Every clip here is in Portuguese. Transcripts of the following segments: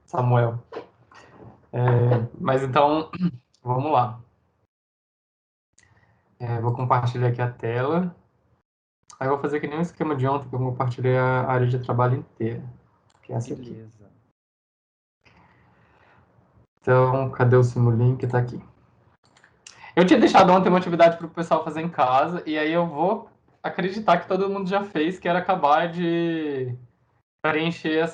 Samuel. Mas então, vamos lá. Vou compartilhar aqui a tela. Aí eu vou fazer que nem o esquema de ontem, que eu compartilhei a área de trabalho inteira, que é essa aqui. Beleza. Então, cadê o Simulink? Tá aqui. Eu tinha deixado ontem uma atividade para o pessoal fazer em casa, e aí eu vou acreditar que todo mundo já fez, que era acabar de preencher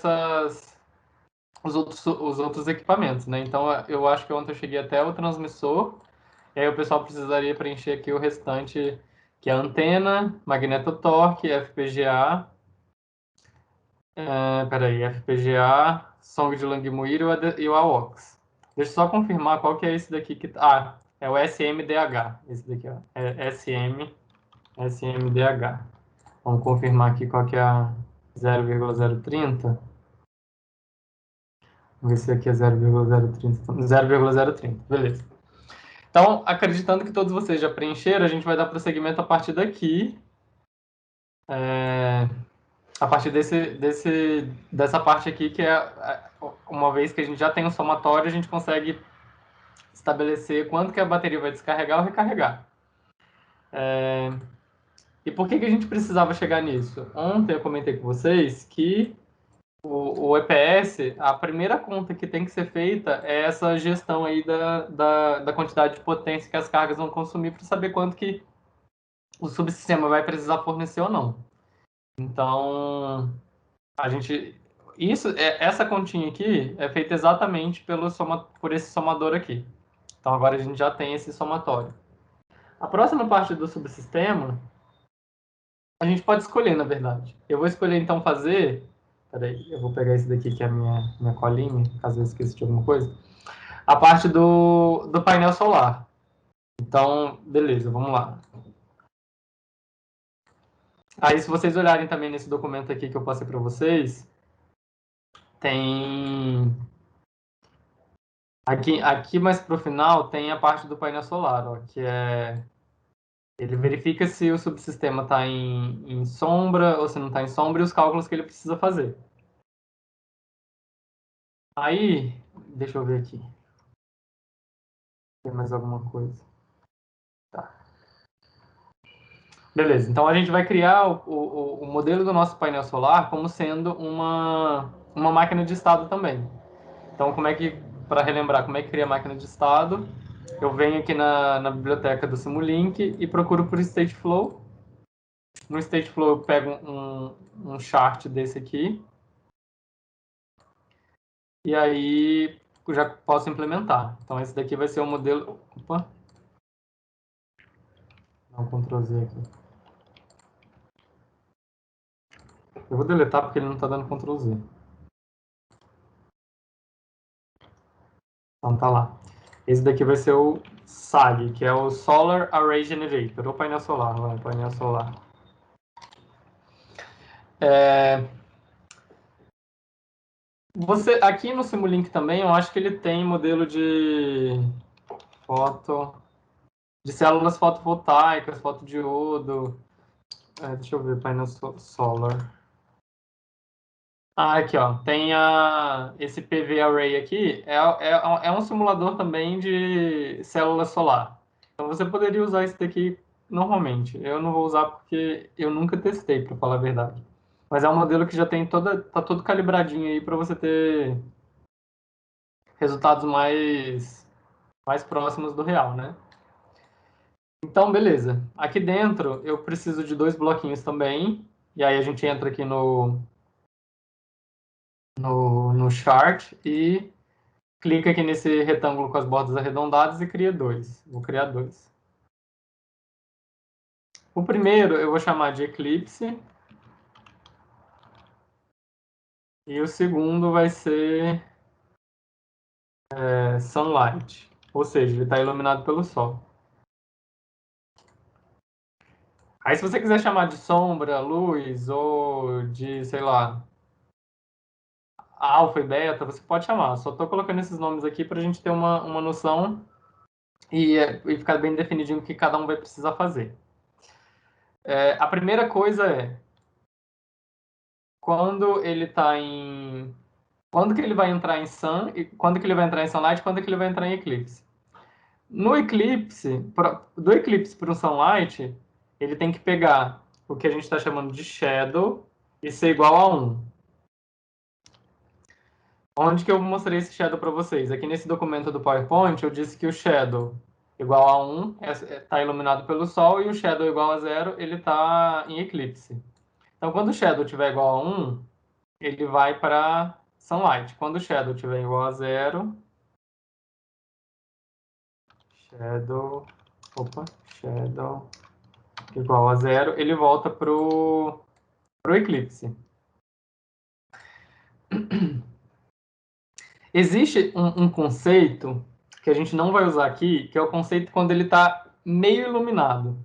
os outros equipamentos, né? Então, eu acho que ontem eu cheguei até o transmissor, e aí o pessoal precisaria preencher aqui o restante, que é a antena, magnetotorque, FPGA, peraí, FPGA, Song de Langmuir e o AUX. Deixa eu só confirmar qual que é esse daqui que... Ah, é o SMDH, esse daqui, ó. É SMDH. Vamos confirmar aqui qual que é a 0,030. Vamos ver se aqui é 0,030. 0,030, beleza. Então, acreditando que todos vocês já preencheram, a gente vai dar prosseguimento a partir daqui. A partir dessa parte aqui, que é uma vez que a gente já tem um somatório, a gente consegue estabelecer quanto que a bateria vai descarregar ou recarregar. E por que a gente precisava chegar nisso? Ontem eu comentei com vocês que o EPS, a primeira conta que tem que ser feita é essa gestão aí da quantidade de potência que as cargas vão consumir para saber quanto que o subsistema vai precisar fornecer ou não. Então, a gente... essa continha aqui é feita exatamente por esse somador aqui. Então, agora a gente já tem esse somatório. A próxima parte do subsistema, a gente pode escolher, na verdade. Eu vou escolher, então, fazer... Peraí, eu vou pegar esse daqui, que é a minha colinha, caso eu esqueça de alguma coisa. A parte do painel solar. Então, beleza, vamos lá. Aí, se vocês olharem também nesse documento aqui que eu passei para vocês, tem... Aqui mais para o final tem a parte do painel solar, ó, que é... Ele verifica se o subsistema está em sombra ou se não está em sombra e os cálculos que ele precisa fazer. Aí, deixa eu ver aqui. Tem mais alguma coisa? Tá. Beleza, então a gente vai criar o modelo do nosso painel solar como sendo uma máquina de estado também. Então, para relembrar como é que cria a máquina de estado, eu venho aqui na biblioteca do Simulink e procuro por Stateflow. No Stateflow eu pego um chart desse aqui, e aí eu já posso implementar. Então, esse daqui vai ser o modelo... Opa! Dá um Ctrl Z aqui. Eu vou deletar porque ele não está dando Ctrl Z. Então, tá lá. Esse daqui vai ser o SAG, que é o Solar Array Generator, ou painel solar, não é? Painel solar. Aqui no Simulink também, eu acho que ele tem modelo de células fotovoltaicas, fotodiodo. Deixa eu ver, painel solar. Aqui, ó, tem esse PV Array aqui, é um simulador também de célula solar. Então você poderia usar esse daqui normalmente. Eu não vou usar porque eu nunca testei, para falar a verdade. Mas é um modelo que já tem tá todo calibradinho aí para você ter resultados mais próximos do real, né? Então, beleza. Aqui dentro eu preciso de 2 bloquinhos também. E aí a gente entra aqui no chart e clica aqui nesse retângulo com as bordas arredondadas e cria 2. Vou criar 2. O primeiro eu vou chamar de Eclipse. E o segundo vai ser Sunlight. Ou seja, ele está iluminado pelo sol. Aí se você quiser chamar de sombra, luz ou de, sei lá, alfa e beta, você pode chamar. Só estou colocando esses nomes aqui para a gente ter uma noção e ficar bem definidinho o que cada um vai precisar fazer. A primeira coisa é, quando ele está Quando que ele vai entrar em Sun, e quando que ele vai entrar em Sunlight, quando que ele vai entrar em Eclipse. No Eclipse, do Eclipse para o Sunlight, ele tem que pegar o que a gente está chamando de Shadow e ser igual a 1. Onde que eu mostrei esse Shadow para vocês? Aqui nesse documento do PowerPoint, eu disse que o Shadow igual a 1 está iluminado pelo Sol e o Shadow igual a 0, ele está em Eclipse. Então, quando o Shadow estiver igual a 1, ele vai para Sunlight. Quando o Shadow estiver igual a 0, Shadow, Shadow igual a 0, ele volta pro Eclipse. Existe um conceito que a gente não vai usar aqui, que é o conceito quando ele está meio iluminado.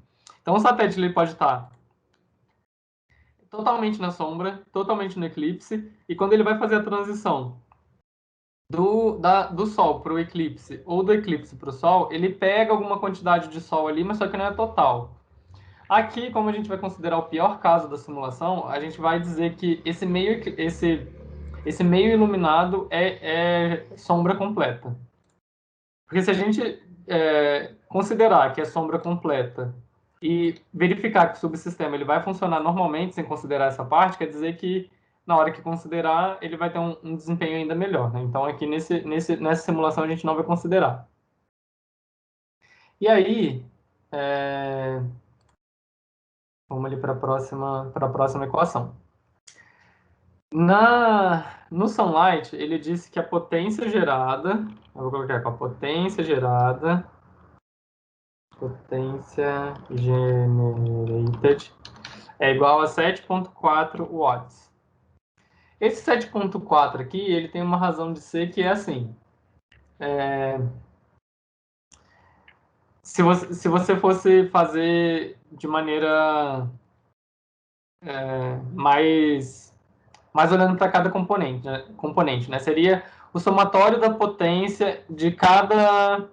Então, o satélite ele pode estar totalmente na sombra, totalmente no eclipse, e quando ele vai fazer a transição do Sol para o eclipse ou do eclipse para o Sol, ele pega alguma quantidade de Sol ali, mas só que não é total. Aqui, como a gente vai considerar o pior caso da simulação, a gente vai dizer que esse meio iluminado é sombra completa. Porque se a gente considerar que é sombra completa e verificar que o subsistema ele vai funcionar normalmente sem considerar essa parte, quer dizer que na hora que considerar, ele vai ter um desempenho ainda melhor. Né? Então, aqui nessa simulação, a gente não vai considerar. E aí, vamos ali para a próxima equação. No Sunlight, ele disse que a potência gerada, eu vou colocar com a potência generated é igual a 7,4 watts. Esse 7,4 aqui, ele tem uma razão de ser que é assim. Se você fosse fazer de maneira mais olhando para cada componente, né? Seria o somatório da potência de cada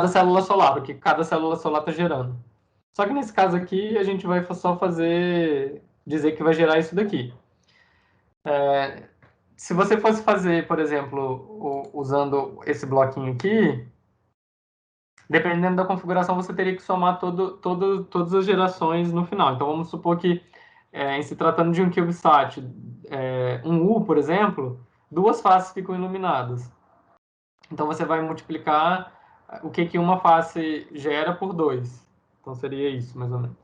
célula solar, o que cada célula solar está gerando. Só que nesse caso aqui, a gente vai só dizer que vai gerar isso daqui. Se você fosse fazer, por exemplo, usando esse bloquinho aqui, dependendo da configuração, você teria que somar todas as gerações no final. Então, vamos supor que, em se tratando de um CubeSat, um U, por exemplo, duas faces ficam iluminadas. Então, você vai multiplicar o que uma face gera por 2. Então, seria isso, mais ou menos.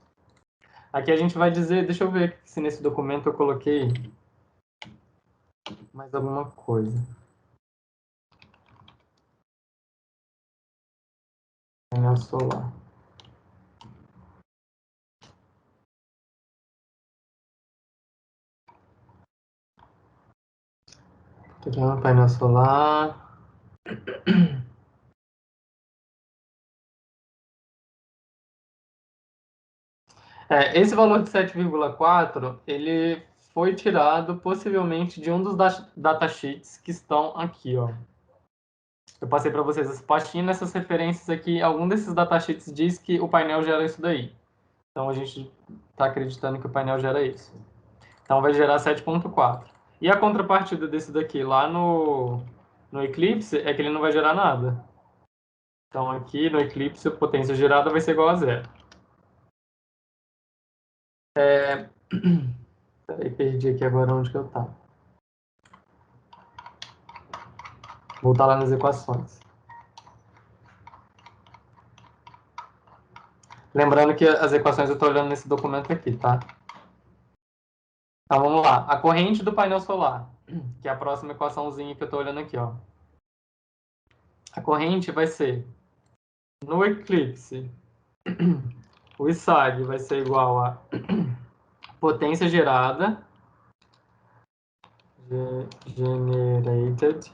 Aqui a gente vai dizer, deixa eu ver se nesse documento eu coloquei mais alguma coisa. Painel solar. Aqui é um painel solar. Esse valor de 7,4, ele foi tirado possivelmente de um dos datasheets que estão aqui, ó. Eu passei para vocês as pastinhas nessas referências aqui. Algum desses datasheets diz que o painel gera isso daí. Então a gente está acreditando que o painel gera isso. Então vai gerar 7,4. E a contrapartida desse daqui lá no Eclipse é que ele não vai gerar nada. Então aqui no Eclipse a potência gerada vai ser igual a zero. Peraí, perdi aqui agora onde que eu estava. Voltar lá nas equações. Lembrando que as equações eu estou olhando nesse documento aqui, tá? Então vamos lá. A corrente do painel solar, que é a próxima equaçãozinha que eu estou olhando aqui, ó. A corrente vai ser no eclipse, o ISAG vai ser igual a potência gerada, generated,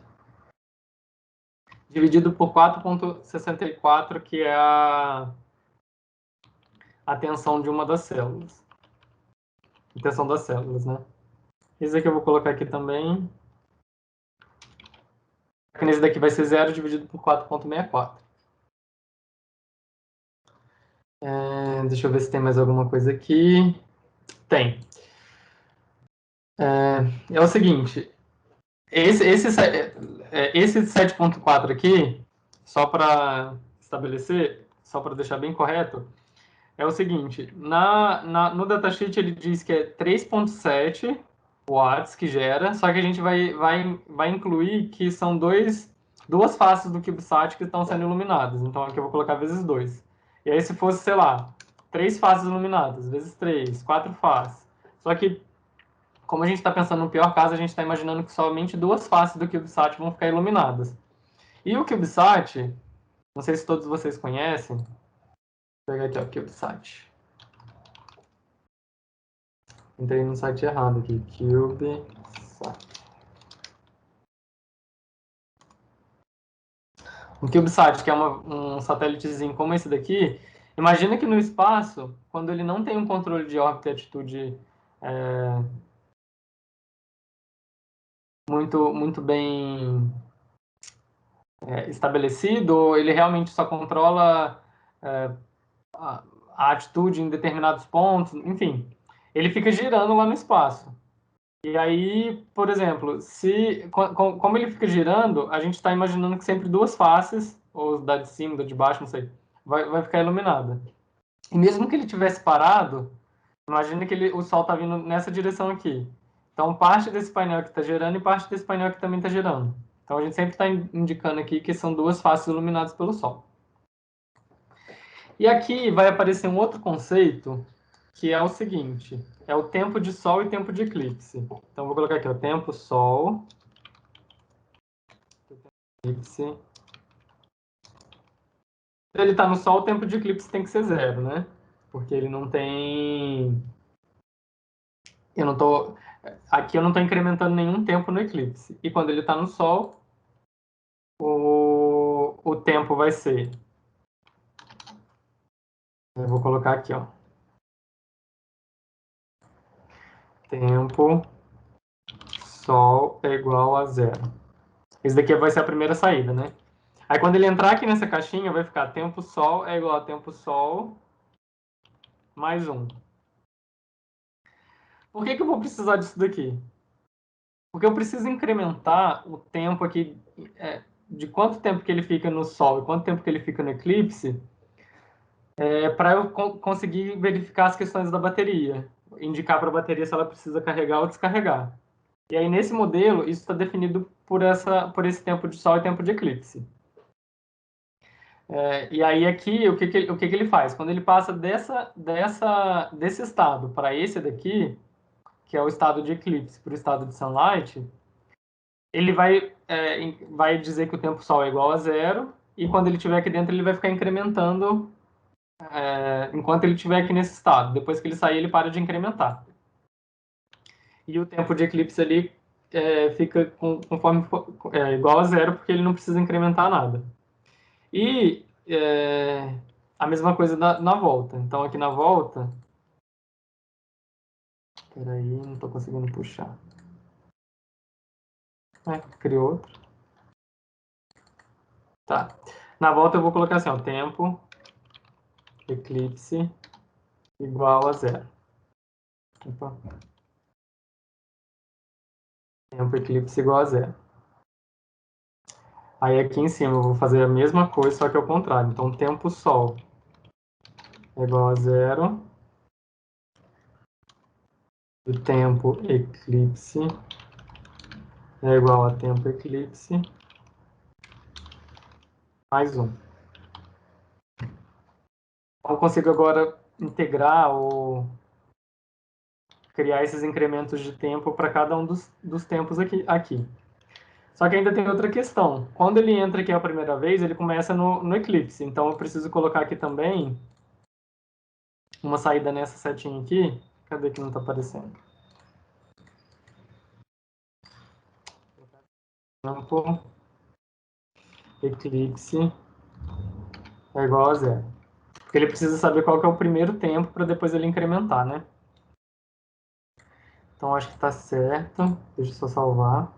dividido por 4,64, que é a tensão de uma das células. A tensão das células, né? Esse aqui eu vou colocar aqui também. Esse daqui vai ser 0 dividido por 4,64. Deixa eu ver se tem mais alguma coisa aqui. Tem. É o seguinte, esse 7.4 aqui, só para estabelecer, só para deixar bem correto, é o seguinte, no datasheet ele diz que é 3.7 watts que gera, só que a gente vai incluir que são duas faces do CubeSat que estão sendo iluminadas. Então aqui eu vou colocar vezes 2. E aí se fosse, sei lá, 3 faces iluminadas, vezes 3, 4 faces. Só que, como a gente está pensando no pior caso, a gente está imaginando que somente duas faces do CubeSat vão ficar iluminadas. E o CubeSat, não sei se todos vocês conhecem, vou pegar aqui, ó, CubeSat. Entrei no site errado aqui, CubeSat. Um CubeSat, que é um satélitezinho como esse daqui, imagina que no espaço, quando ele não tem um controle de órbita e atitude muito bem estabelecido, ele realmente só controla é, a, a atitude em determinados pontos, enfim, ele fica girando lá no espaço. E aí, por exemplo, como ele fica girando, a gente está imaginando que sempre duas faces, ou da de cima, da de baixo, não sei, vai ficar iluminada. E mesmo que ele tivesse parado, imagina que o Sol está vindo nessa direção aqui. Então, parte desse painel aqui está gerando e parte desse painel aqui também está gerando. Então, a gente sempre está indicando aqui que são duas faces iluminadas pelo Sol. E aqui vai aparecer um outro conceito, que é o seguinte, é o tempo de Sol e tempo de eclipse. Então, vou colocar aqui, o tempo Sol, eclipse. Se ele está no Sol, o tempo de eclipse tem que ser zero, né? Porque ele não tem... Eu não tô... Aqui eu não estou incrementando nenhum tempo no eclipse. E quando ele está no Sol, o tempo vai ser... Eu vou colocar aqui, ó. Tempo Sol é igual a zero. Esse daqui vai ser a primeira saída, né? Aí quando ele entrar aqui nessa caixinha, vai ficar tempo Sol é igual a tempo Sol mais 1. Por que eu vou precisar disso daqui? Porque eu preciso incrementar o tempo aqui, de quanto tempo que ele fica no Sol e quanto tempo que ele fica no eclipse, para eu conseguir verificar as questões da bateria, indicar para a bateria se ela precisa carregar ou descarregar. E aí, nesse modelo, isso está definido por esse tempo de Sol e tempo de eclipse. E aí, aqui, o que ele faz? Quando ele passa desse estado para esse daqui, que é o estado de eclipse, para o estado de sunlight, ele vai dizer que o tempo Sol é igual a zero, e quando ele estiver aqui dentro, ele vai ficar incrementando enquanto ele estiver aqui nesse estado. Depois que ele sair, ele para de incrementar. E o tempo de eclipse ali fica conforme igual a zero, porque ele não precisa incrementar nada. E a mesma coisa na volta. Então, aqui na volta... Peraí, não estou conseguindo puxar. Criou outro. Tá. Na volta eu vou colocar assim, ó, tempo eclipse igual a zero. Opa. Tempo eclipse igual a zero. Aí aqui em cima eu vou fazer a mesma coisa, só que ao contrário. Então, tempo Sol é igual a zero. O tempo eclipse é igual a tempo eclipse mais 1. Então, eu consigo agora integrar ou criar esses incrementos de tempo para cada um dos tempos aqui. Só que ainda tem outra questão. Quando ele entra aqui a primeira vez, ele começa no eclipse. Então, eu preciso colocar aqui também uma saída nessa setinha aqui. Cadê que não está aparecendo? Tempo eclipse é igual a zero. Porque ele precisa saber qual que é o primeiro tempo para depois ele incrementar, né? Então, acho que está certo. Deixa eu só salvar.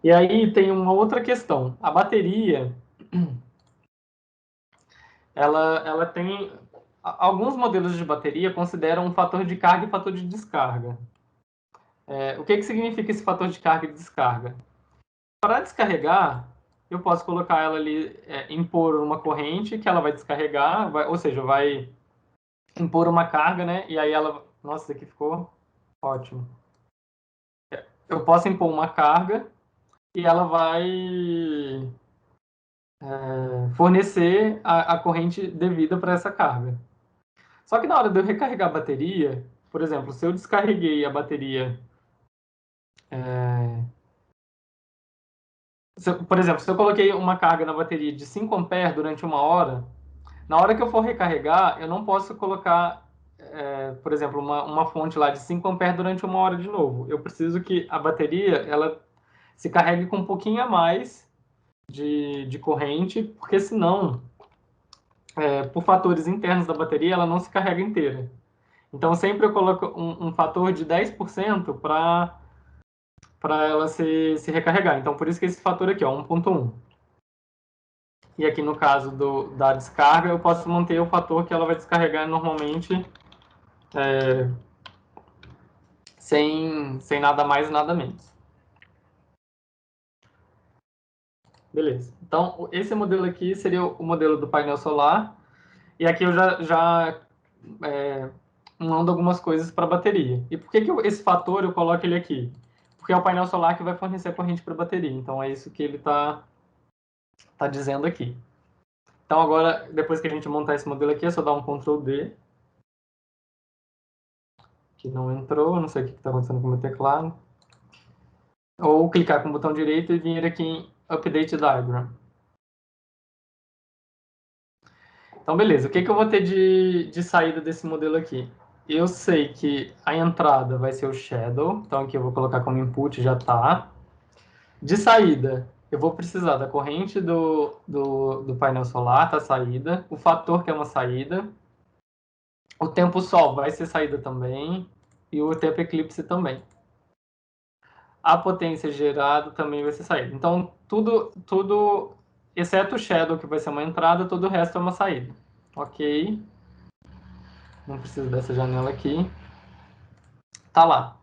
E aí tem uma outra questão. A bateria, ela tem... Alguns modelos de bateria consideram um fator de carga e fator de descarga. O que significa esse fator de carga e descarga? Para descarregar, eu posso colocar ela ali, impor uma corrente que ela vai descarregar, ou seja, vai impor uma carga, né? E aí ela... Nossa, isso aqui ficou ótimo. Eu posso impor uma carga e ela vai fornecer a corrente devida para essa carga. Só que na hora de eu recarregar a bateria, por exemplo, se eu descarreguei a bateria... por exemplo, se eu coloquei uma carga na bateria de 5 amperes durante uma hora, na hora que eu for recarregar, eu não posso colocar, por exemplo, uma fonte lá de 5 amperes durante uma hora de novo. Eu preciso que a bateria ela se carregue com um pouquinho a mais de corrente, porque senão, por fatores internos da bateria, ela não se carrega inteira. Então, sempre eu coloco um fator de 10% para ela se recarregar. Então, por isso que esse fator aqui, ó, 1.1. E aqui no caso da descarga, eu posso manter o fator que ela vai descarregar normalmente, sem nada mais e nada menos. Beleza. Então, esse modelo aqui seria o modelo do painel solar. E aqui eu já mando algumas coisas para a bateria. E por que esse fator eu coloco ele aqui? Porque é o painel solar que vai fornecer a corrente para a bateria. Então, é isso que ele tá dizendo aqui. Então, agora, depois que a gente montar esse modelo aqui, é só dar um Ctrl D, que não entrou, não sei o que está acontecendo com o meu teclado. Ou clicar com o botão direito e vir aqui em Update Diagram. Então, beleza. O que eu vou ter de saída desse modelo aqui? Eu sei que a entrada vai ser o Shadow, então aqui eu vou colocar como input, já está. De saída, eu vou precisar da corrente do painel solar, tá? Saída. O fator, que é uma saída. O tempo sol vai ser saída também. E o tempo eclipse também. A potência gerada também vai ser saída. Então, tudo, exceto o shadow, que vai ser uma entrada, todo o resto é uma saída. Ok. Não preciso dessa janela aqui. Tá lá.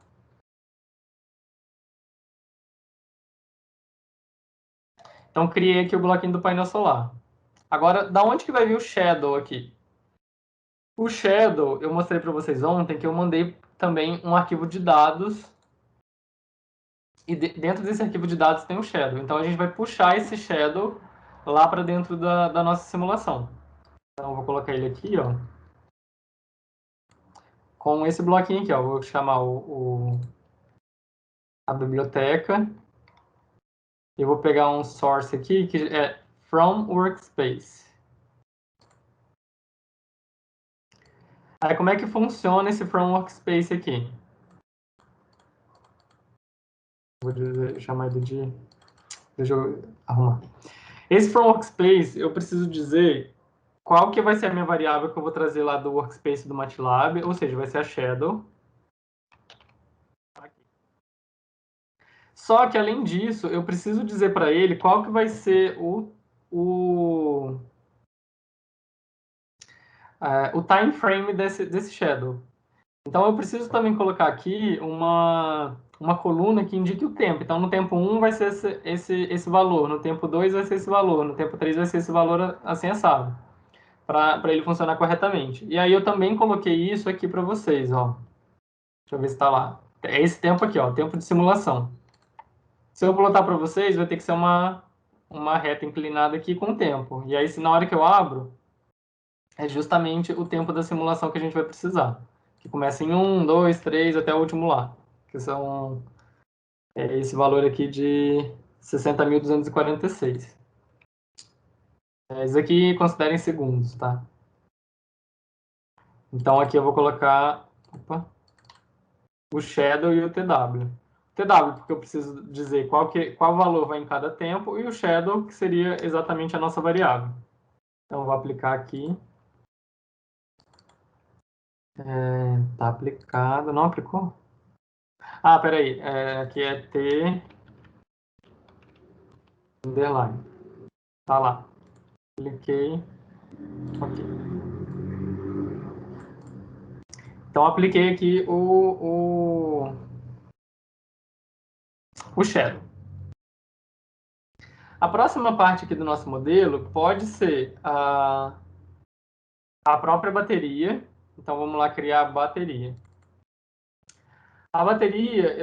Então, criei aqui o bloquinho do painel solar. Agora, da onde que vai vir o shadow aqui? O shadow, eu mostrei para vocês ontem que eu mandei também um arquivo de dados. E dentro desse arquivo de dados tem o shadow. Então, a gente vai puxar esse shadow lá para dentro da nossa simulação. Então, eu vou colocar ele aqui, ó. Com esse bloquinho aqui, ó. Vou chamar a biblioteca. E vou pegar um source aqui, que é from workspace. Aí, como é que funciona esse from workspace aqui? Vou chamar ele de... Deixa eu arrumar. Esse from workspace, eu preciso dizer qual que vai ser a minha variável que eu vou trazer lá do workspace do MATLAB, ou seja, vai ser a shadow. Só que, além disso, eu preciso dizer para ele qual que vai ser o time frame desse shadow. Então, eu preciso também colocar aqui uma coluna que indique o tempo. Então, no tempo 1 vai ser esse valor, no tempo 2 vai ser esse valor, no tempo 3 vai ser esse valor assim assado, para ele funcionar corretamente. E aí eu também coloquei isso aqui para vocês, ó. Deixa eu ver se está lá. É esse tempo aqui, ó, tempo de simulação. Se eu botar para vocês, vai ter que ser uma reta inclinada aqui com o tempo. E aí, se na hora que eu abro, é justamente o tempo da simulação que a gente vai precisar. Que começa em 1, 2, 3, até o último lá. Que são esse valor aqui de 60.246. Isso aqui considera em segundos, tá? Então aqui eu vou colocar o shadow e o TW. TW, porque eu preciso dizer qual valor vai em cada tempo, e o shadow, que seria exatamente a nossa variável. Então, eu vou aplicar aqui. Tá aplicado. Não aplicou? Ah, peraí. Aqui é T underline. Tá lá. Cliquei. Ok. Então, apliquei aqui o shadow. A próxima parte aqui do nosso modelo pode ser a própria bateria. Então, vamos lá criar a bateria. A bateria,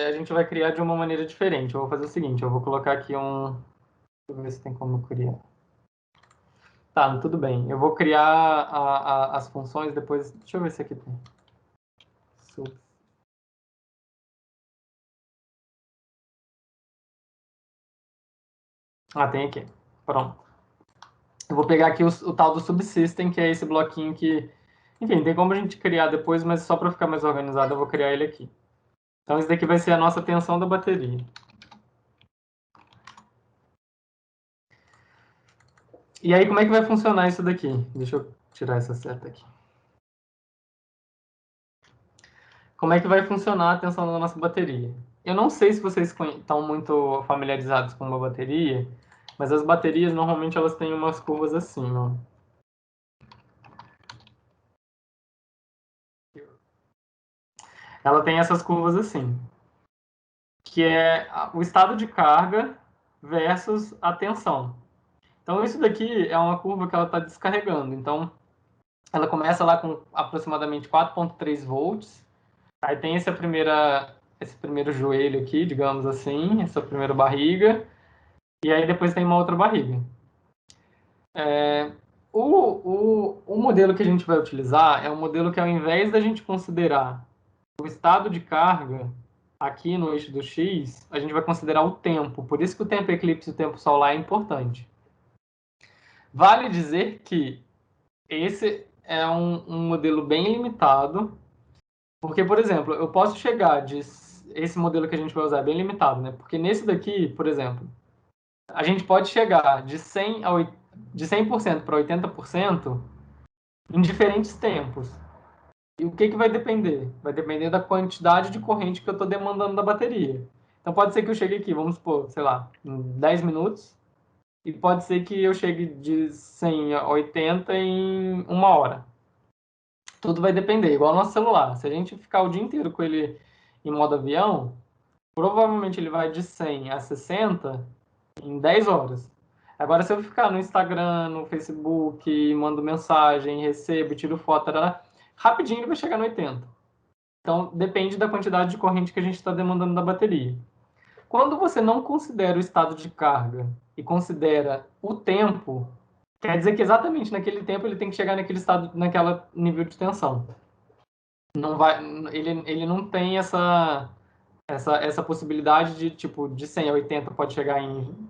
a gente vai criar de uma maneira diferente. Eu vou fazer o seguinte, eu vou colocar aqui um... Deixa eu ver se tem como criar. Tá, tudo bem. Eu vou criar as funções depois... Deixa eu ver se aqui tem. Ah, tem aqui. Pronto. Eu vou pegar aqui o tal do subsystem, que é esse bloquinho que... Enfim, tem como a gente criar depois, mas só para ficar mais organizado eu vou criar ele aqui. Então, esse daqui vai ser a nossa tensão da bateria. E aí, como é que vai funcionar isso daqui? Deixa eu tirar essa seta aqui. Como é que vai funcionar a tensão da nossa bateria? Eu não sei se vocês estão muito familiarizados com uma bateria, mas as baterias, normalmente, elas têm umas curvas assim, ó. Ela tem essas curvas assim, que é o estado de carga versus a tensão. Então, isso daqui é uma curva que ela está descarregando. Então, ela começa lá com aproximadamente 4,3 volts. Aí tem esse primeiro joelho aqui, digamos assim, essa primeira barriga. E aí depois tem uma outra barriga. O modelo que a gente vai utilizar é um modelo que, ao invés da gente considerar o estado de carga aqui no eixo do X, a gente vai considerar o tempo. Por isso que o tempo eclipse e o tempo solar é importante. Vale dizer que esse é um modelo bem limitado, porque, por exemplo, eu posso chegar de... Esse modelo que a gente vai usar é bem limitado, né? Porque nesse daqui, por exemplo, a gente pode chegar de 100% para 80% em diferentes tempos. E o que vai depender? Vai depender da quantidade de corrente que eu estou demandando da bateria. Então pode ser que eu chegue aqui, vamos supor, sei lá, em 10 minutos, e pode ser que eu chegue de 100 a 80 em 1 hora. Tudo vai depender, igual o nosso celular. Se a gente ficar o dia inteiro com ele em modo avião, provavelmente ele vai de 100 a 60 em 10 horas. Agora, se eu ficar no Instagram, no Facebook, mando mensagem, recebo, tiro foto, tarará, rapidinho ele vai chegar no 80. Então, depende da quantidade de corrente que a gente está demandando da bateria. Quando você não considera o estado de carga e considera o tempo, quer dizer que exatamente naquele tempo ele tem que chegar naquele estado, naquele nível de tensão. Não vai, ele não tem essa possibilidade de, tipo, de 100 a 80 pode chegar em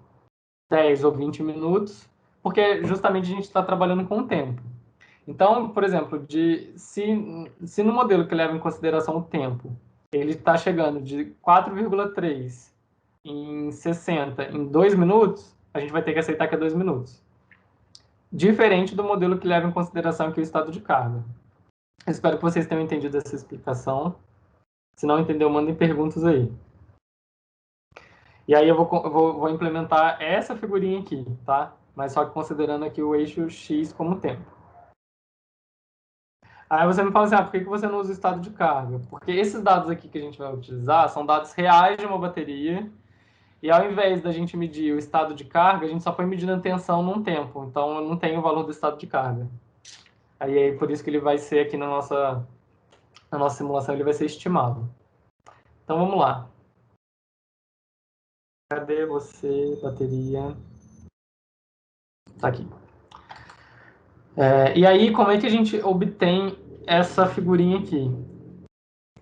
10 ou 20 minutos, porque justamente a gente está trabalhando com o tempo. Então, por exemplo, se no modelo que leva em consideração o tempo, ele está chegando de 4,3 em 60 em 2 minutos, a gente vai ter que aceitar que é 2 minutos. Diferente do modelo que leva em consideração aqui o estado de carga. Espero que vocês tenham entendido essa explicação. Se não entendeu, mandem perguntas aí. E aí eu vou implementar essa figurinha aqui, tá? Mas só que considerando aqui o eixo X como tempo. Aí você me fala assim, por que você não usa o estado de carga? Porque esses dados aqui que a gente vai utilizar são dados reais de uma bateria, e ao invés da gente medir o estado de carga, a gente só foi medindo a tensão num tempo, então eu não tenho o valor do estado de carga. Aí é por isso que ele vai ser aqui na nossa simulação, ele vai ser estimado. Então vamos lá. Cadê você, bateria? Tá aqui. E aí, como é que a gente obtém essa figurinha aqui?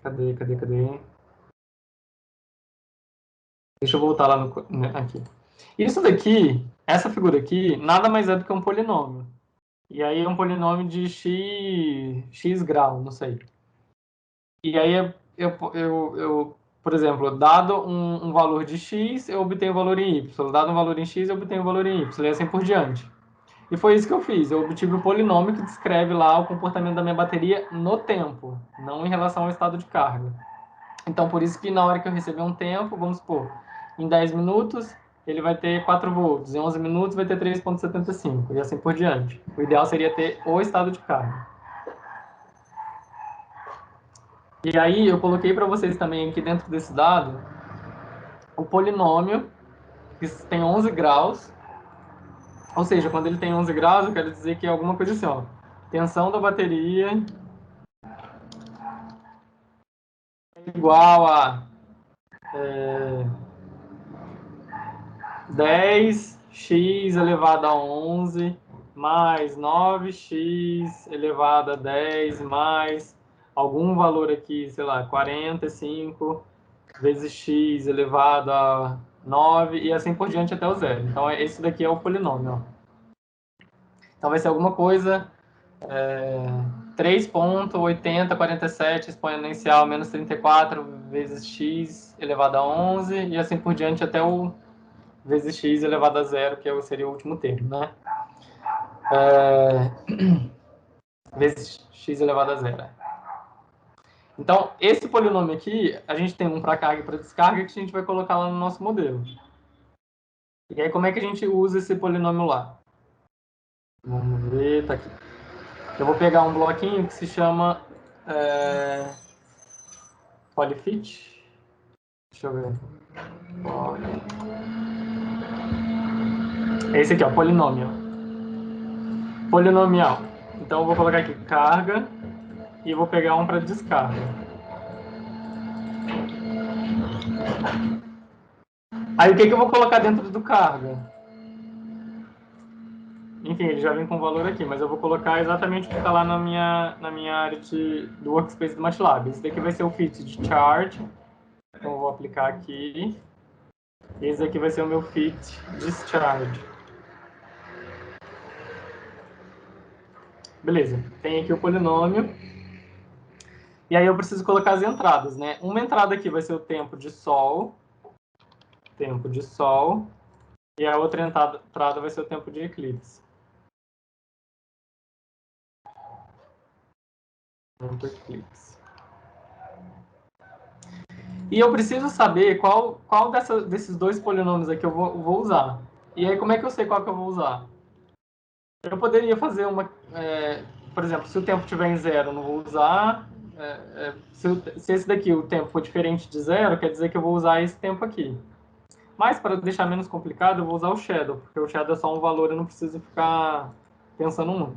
Cadê? Deixa eu voltar lá aqui. Isso daqui, essa figura aqui, nada mais é do que um polinômio. E aí é um polinômio de x grau, não sei. E aí por exemplo, dado um valor de x, eu obtenho o valor em y. Dado um valor em x, eu obtenho o valor em y. E assim por diante. E foi isso que eu fiz. Eu obtive o polinômio que descreve lá o comportamento da minha bateria no tempo, não em relação ao estado de carga. Então, por isso que na hora que eu receber um tempo, vamos supor, em 10 minutos, ele vai ter 4 volts, em 11 minutos vai ter 3,75, e assim por diante. O ideal seria ter o estado de carga. E aí, eu coloquei para vocês também aqui dentro desse dado o polinômio, que tem 11 graus, ou seja, quando ele tem 11 graus, eu quero dizer que é alguma coisa assim, ó. Tensão da bateria é igual a 10x elevado a 11 mais 9x elevado a 10 mais algum valor aqui, sei lá, 45 vezes x elevado a 9 e assim por diante até o zero. Então, esse daqui é o polinômio. Ó. Então, vai ser alguma coisa 3,8047 exponencial menos 34 vezes x elevado a 11 e assim por diante até o vezes x elevado a zero, que seria o último termo, né? Vezes x elevado a zero. Então, esse polinômio aqui, a gente tem um para carga e para descarga que a gente vai colocar lá no nosso modelo. E aí, como é que a gente usa esse polinômio lá? Vamos ver, tá aqui. Eu vou pegar um bloquinho que se chama polyfit. Deixa eu ver. É esse aqui, ó, polinômio. Polinomial. Então, eu vou colocar aqui carga e vou pegar um para descarga. Aí, o que eu vou colocar dentro do carga? Enfim, ele já vem com valor aqui, mas eu vou colocar exatamente o que está lá na minha área do workspace do MATLAB. Esse daqui vai ser o fit de charge, então eu vou aplicar aqui. Esse aqui vai ser o meu fit discharge. Beleza, tem aqui o polinômio. E aí eu preciso colocar as entradas, né? Uma entrada aqui vai ser o tempo de sol, e a outra entrada vai ser o tempo de eclipse. Tempo eclipse. E eu preciso saber qual desses dois polinômios aqui eu vou usar. E aí, como é que eu sei qual que eu vou usar? Eu poderia fazer por exemplo, se o tempo estiver em zero, eu não vou usar. Se esse daqui, o tempo for diferente de zero, quer dizer que eu vou usar esse tempo aqui. Mas, para deixar menos complicado, eu vou usar o shadow, porque o shadow é só um valor, eu não preciso ficar pensando muito.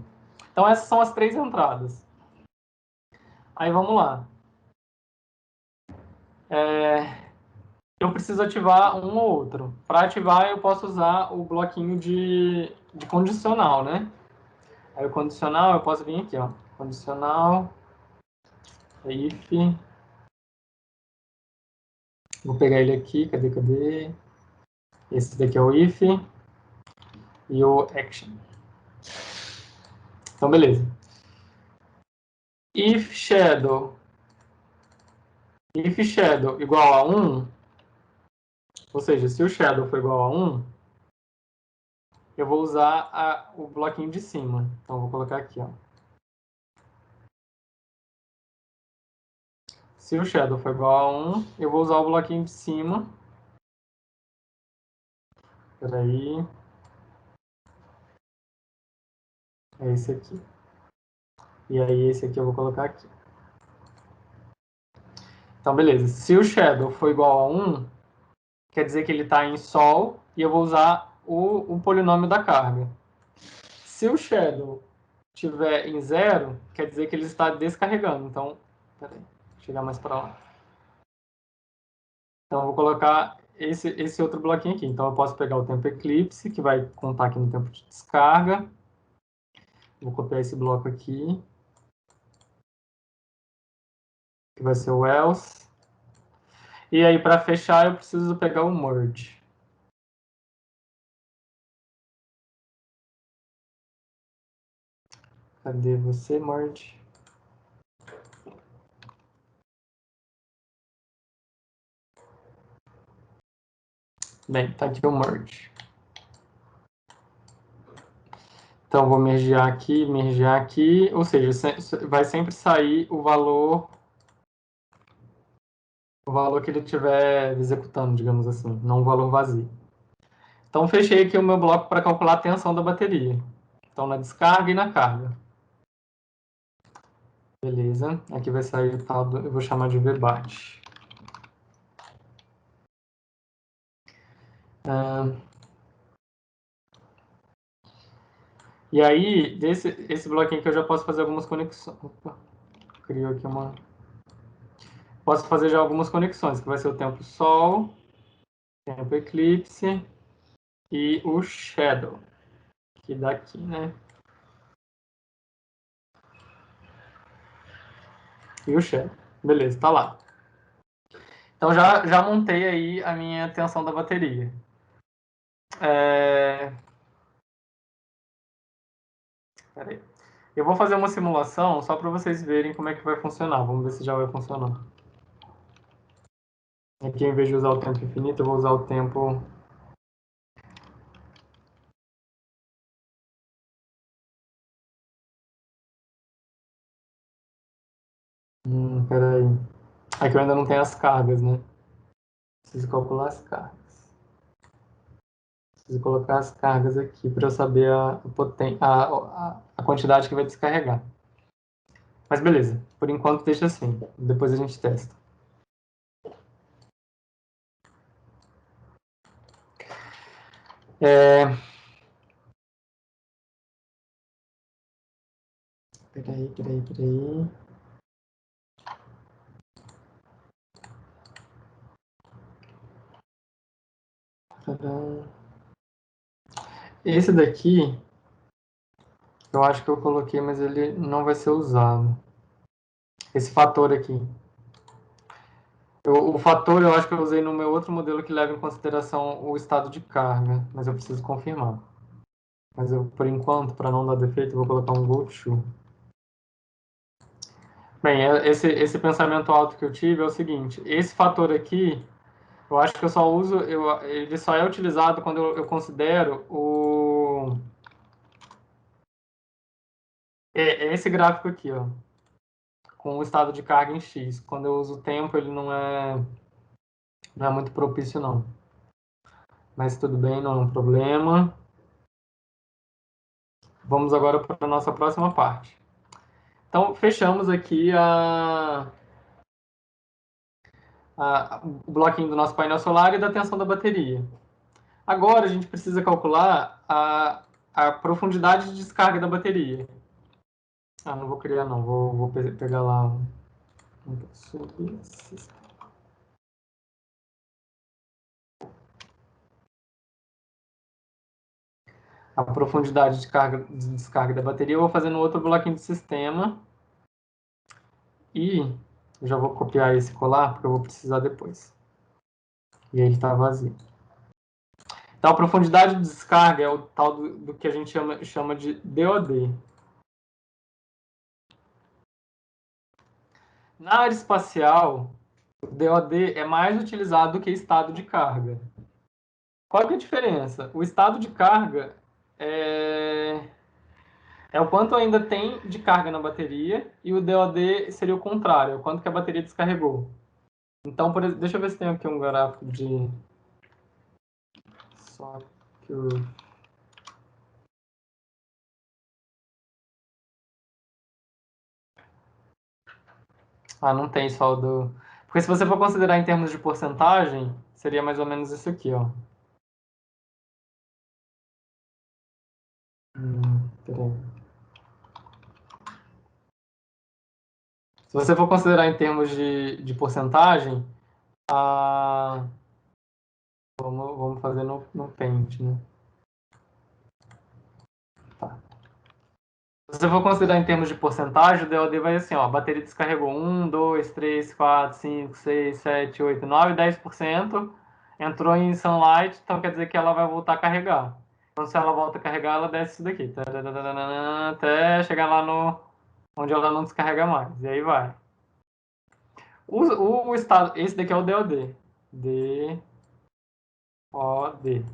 Então, essas são as três entradas. Aí, vamos lá. Eu preciso ativar um ou outro. Para ativar, eu posso usar o bloquinho de condicional, né? Aí o condicional, eu posso vir aqui, ó. Condicional, if. Vou pegar ele aqui, cadê? Esse daqui é o if e o action. Então, beleza. If shadow igual a 1, ou seja, se o shadow for igual a 1, eu vou usar o bloquinho de cima. Então, eu vou colocar aqui, ó. Se o shadow for igual a 1, eu vou usar o bloquinho de cima. Espera aí. É esse aqui. E aí, esse aqui eu vou colocar aqui. Então, beleza. Se o shadow for igual a 1, quer dizer que ele está em sol, e eu vou usar o polinômio da carga. Se o shadow estiver em 0, quer dizer que ele está descarregando. Então, peraí, vou chegar mais para lá. Então, eu vou colocar esse outro bloquinho aqui. Então, eu posso pegar o tempo eclipse, que vai contar aqui no tempo de descarga. Vou copiar esse bloco aqui, que vai ser o else. E aí, para fechar, eu preciso pegar o merge. Cadê você, merge? Bem, tá aqui o merge. Então, vou mergear aqui, ou seja, vai sempre sair o valor que ele estiver executando, digamos assim, não o valor vazio. Então, fechei aqui o meu bloco para calcular a tensão da bateria. Então, na descarga e na carga. Beleza. Aqui vai sair o tal eu vou chamar de VBAT. E aí, esse bloquinho que eu já posso fazer algumas conexões. Opa, criou aqui uma. Posso fazer já algumas conexões, que vai ser o tempo sol, tempo eclipse e o shadow, que daqui, né? E o shadow. Beleza, tá lá. Então já montei aí a minha tensão da bateria. Peraí. Eu vou fazer uma simulação só para vocês verem como é que vai funcionar. Vamos ver se já vai funcionar. Aqui, em vez de usar o tempo infinito, eu vou usar o tempo... Peraí. Aqui eu ainda não tenho as cargas, né? Preciso calcular as cargas. Preciso colocar as cargas aqui para eu saber a quantidade que vai descarregar. Mas beleza, por enquanto deixa assim. Depois a gente testa. Peraí. Tadã. Esse daqui, eu acho que eu coloquei, mas ele não vai ser usado. Esse fator aqui. O fator eu acho que eu usei no meu outro modelo que leva em consideração o estado de carga, mas eu preciso confirmar. Mas eu, por enquanto, para não dar defeito, eu vou colocar um go to. Bem, esse pensamento alto que eu tive é o seguinte: esse fator aqui, eu acho que eu só uso, ele só é utilizado quando eu considero é esse gráfico aqui, ó, com o estado de carga em X. Quando eu uso o tempo, ele não é muito propício, não. Mas tudo bem, não é um problema. Vamos agora para a nossa próxima parte. Então, fechamos aqui o bloquinho do nosso painel solar e da tensão da bateria. Agora, a gente precisa calcular a profundidade de descarga da bateria. Ah, não vou criar, não. Vou pegar lá. A profundidade de descarga da bateria eu vou fazer no outro bloquinho do sistema. E eu já vou copiar esse e colar, porque eu vou precisar depois. E aí ele está vazio. Então, a profundidade de descarga é o tal do que a gente chama de DOD. Na área espacial, o DOD é mais utilizado do que estado de carga. Qual que é a diferença? O estado de carga é o quanto ainda tem de carga na bateria e o DOD seria o contrário, é o quanto que a bateria descarregou. Então, por exemplo, deixa eu ver se tem aqui um gráfico de... Só que eu... Ah, não tem só o do... Porque se você for considerar em termos de porcentagem, seria mais ou menos isso aqui, ó. Peraí. Se você for considerar em termos de porcentagem, vamos fazer no Paint, né? Tá. Se você for considerar em termos de porcentagem, o DOD vai assim, ó, a bateria descarregou 1, 2, 3, 4, 5, 6, 7, 8, 9, 10%, entrou em sunlight, então quer dizer que ela vai voltar a carregar. Então, se ela volta a carregar, ela desce isso daqui, até chegar lá no onde ela não descarrega mais, e aí vai. O estado, esse daqui é o DOD. DOD.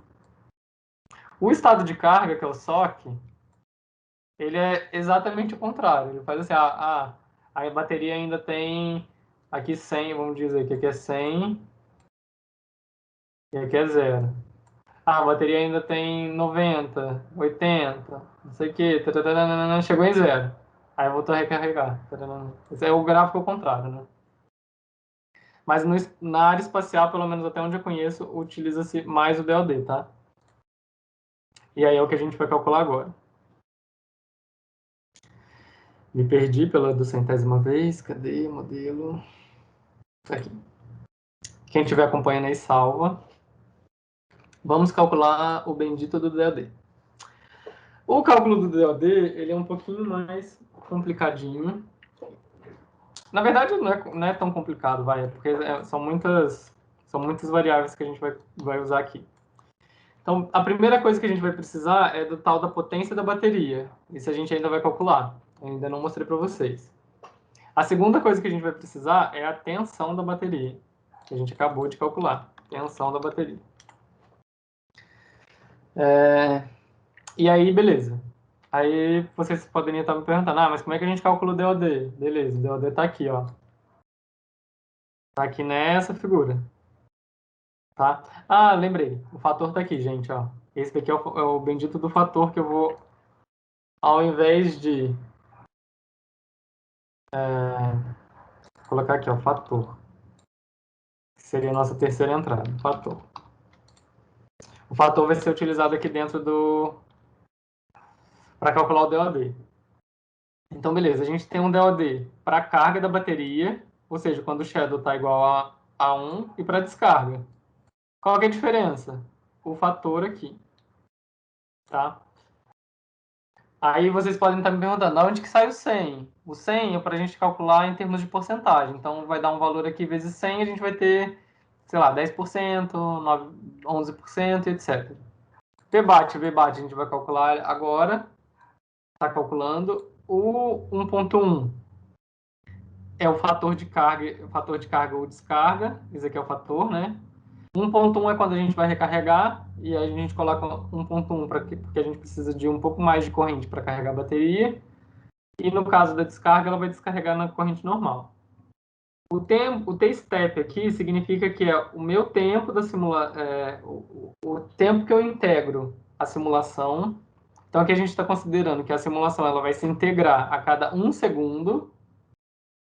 O estado de carga, que é o SOC, ele é exatamente o contrário. Ele faz assim, a bateria ainda tem aqui 100, vamos dizer que aqui é 100 e aqui é 0. Ah, a bateria ainda tem 90, 80, não sei o que, chegou em 0. Aí voltou a recarregar. Esse é o gráfico ao contrário, né? Mas na área espacial, pelo menos até onde eu conheço, utiliza-se mais o DOD, tá? E aí é o que a gente vai calcular agora. Me perdi pela 200ª vez. Cadê o modelo? Aqui. Quem estiver acompanhando aí, salva. Vamos calcular o bendito do DOD. O cálculo do DOD, ele é um pouquinho mais complicadinho. Na verdade, não é tão complicado, vai, porque são muitas variáveis que a gente vai usar aqui. Então, a primeira coisa que a gente vai precisar é do tal da potência da bateria. Isso a gente ainda vai calcular. Eu ainda não mostrei para vocês. A segunda coisa que a gente vai precisar é a tensão da bateria, que a gente acabou de calcular. Tensão da bateria. E aí, beleza. Aí vocês poderiam estar me perguntando, mas como é que a gente calcula o DOD? Beleza, o DOD está aqui, ó. Tá aqui nessa figura. Tá? Ah, lembrei. O fator tá aqui, gente, ó. Esse daqui é o bendito do fator que eu vou, ao invés de colocar aqui, ó, fator. Que seria a nossa terceira entrada, fator. O fator vai ser utilizado aqui dentro para calcular o DOD. Então, beleza, a gente tem um DOD para carga da bateria, ou seja, quando o shadow está igual a 1, e para descarga. Qual que é a diferença? O fator aqui, tá? Aí vocês podem estar me perguntando, onde que sai o 100? O 100 é para a gente calcular em termos de porcentagem. Então, vai dar um valor aqui vezes 100, a gente vai ter, sei lá, 10%, 11%, etc. VBAT, a gente vai calcular agora. Está calculando. O 1.1 é o fator de carga ou descarga. Esse aqui é o fator, né? 1.1 é quando a gente vai recarregar, e aí a gente coloca 1.1 porque a gente precisa de um pouco mais de corrente para carregar a bateria. E no caso da descarga, ela vai descarregar na corrente normal. O T-step aqui significa que é o meu tempo da simulação, o tempo que eu integro a simulação. Então aqui a gente está considerando que a simulação ela vai se integrar a cada 1 segundo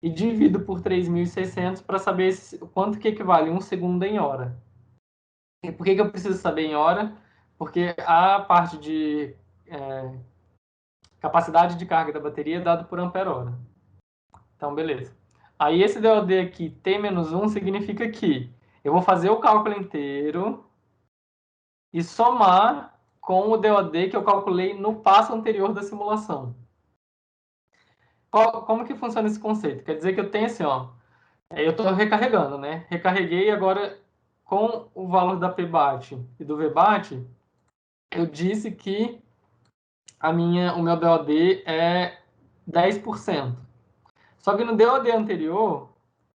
e divido por 3.600 para saber quanto que equivale 1 segundo em hora. E por que eu preciso saber em hora? Porque a parte de capacidade de carga da bateria é dado por ampere-hora. Então, beleza. Aí esse DOD aqui, T-1, significa que eu vou fazer o cálculo inteiro e somar com o DOD que eu calculei no passo anterior da simulação. Como que funciona esse conceito? Quer dizer que eu tenho assim, ó, eu estou recarregando, né? Recarreguei agora com o valor da PBAT e do VBAT, eu disse que o meu DOD é 10%. Só que no DOD anterior,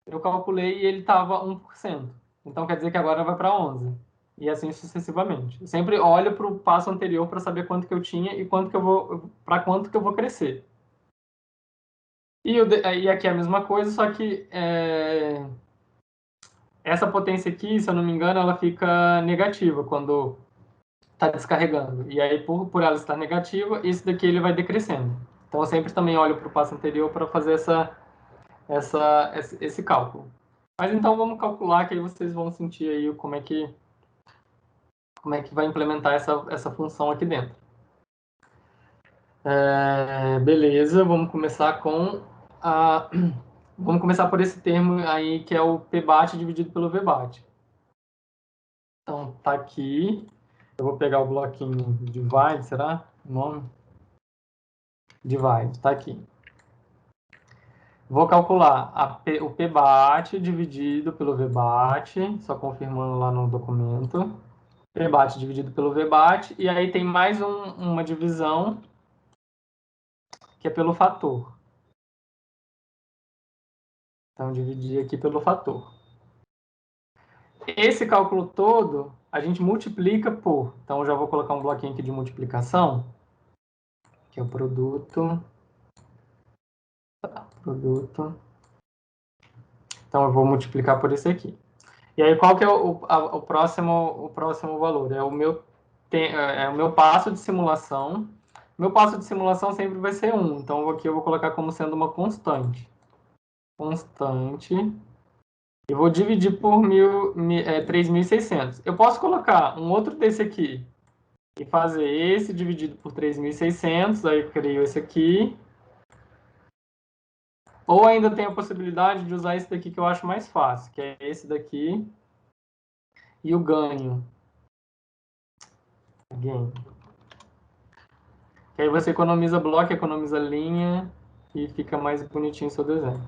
eu calculei e ele estava 1%. Então quer dizer que agora vai para 11%. E assim sucessivamente. Eu sempre olho para o passo anterior para saber quanto que eu tinha e para quanto que eu vou crescer. E aqui é a mesma coisa, só que essa potência aqui, se eu não me engano, ela fica negativa quando está descarregando. E aí, por ela estar negativa, isso daqui ele vai decrescendo. Então eu sempre também olho para o passo anterior para fazer esse cálculo. Mas então vamos calcular, que aí vocês vão sentir aí como é que vai implementar essa função aqui dentro. Beleza, vamos começar vamos começar por esse termo aí, que é o PBAT dividido pelo VBAT. Então, tá aqui. Eu vou pegar o bloquinho divide, será? O nome? Divide, tá aqui. Vou calcular o PBAT dividido pelo VBAT, só confirmando lá no documento. PBAT dividido pelo VBAT, e aí tem mais uma divisão, que é pelo fator. Então, dividir aqui pelo fator. Esse cálculo todo, a gente multiplica por... Então, eu já vou colocar um bloquinho aqui de multiplicação, que é o produto. Produto. Então, eu vou multiplicar por esse aqui. E aí, qual que é o próximo valor? É o meu passo de simulação. Meu passo de simulação sempre vai ser 1. Então, aqui eu vou colocar como sendo uma constante. Constante E vou dividir por 3.600. Eu posso colocar um outro desse aqui e fazer esse dividido por 3.600, aí eu crio esse aqui. Ou ainda tem a possibilidade de usar esse daqui que eu acho mais fácil, que é esse daqui e o ganho. Gain. Que aí você economiza bloco, economiza linha e fica mais bonitinho o seu desenho.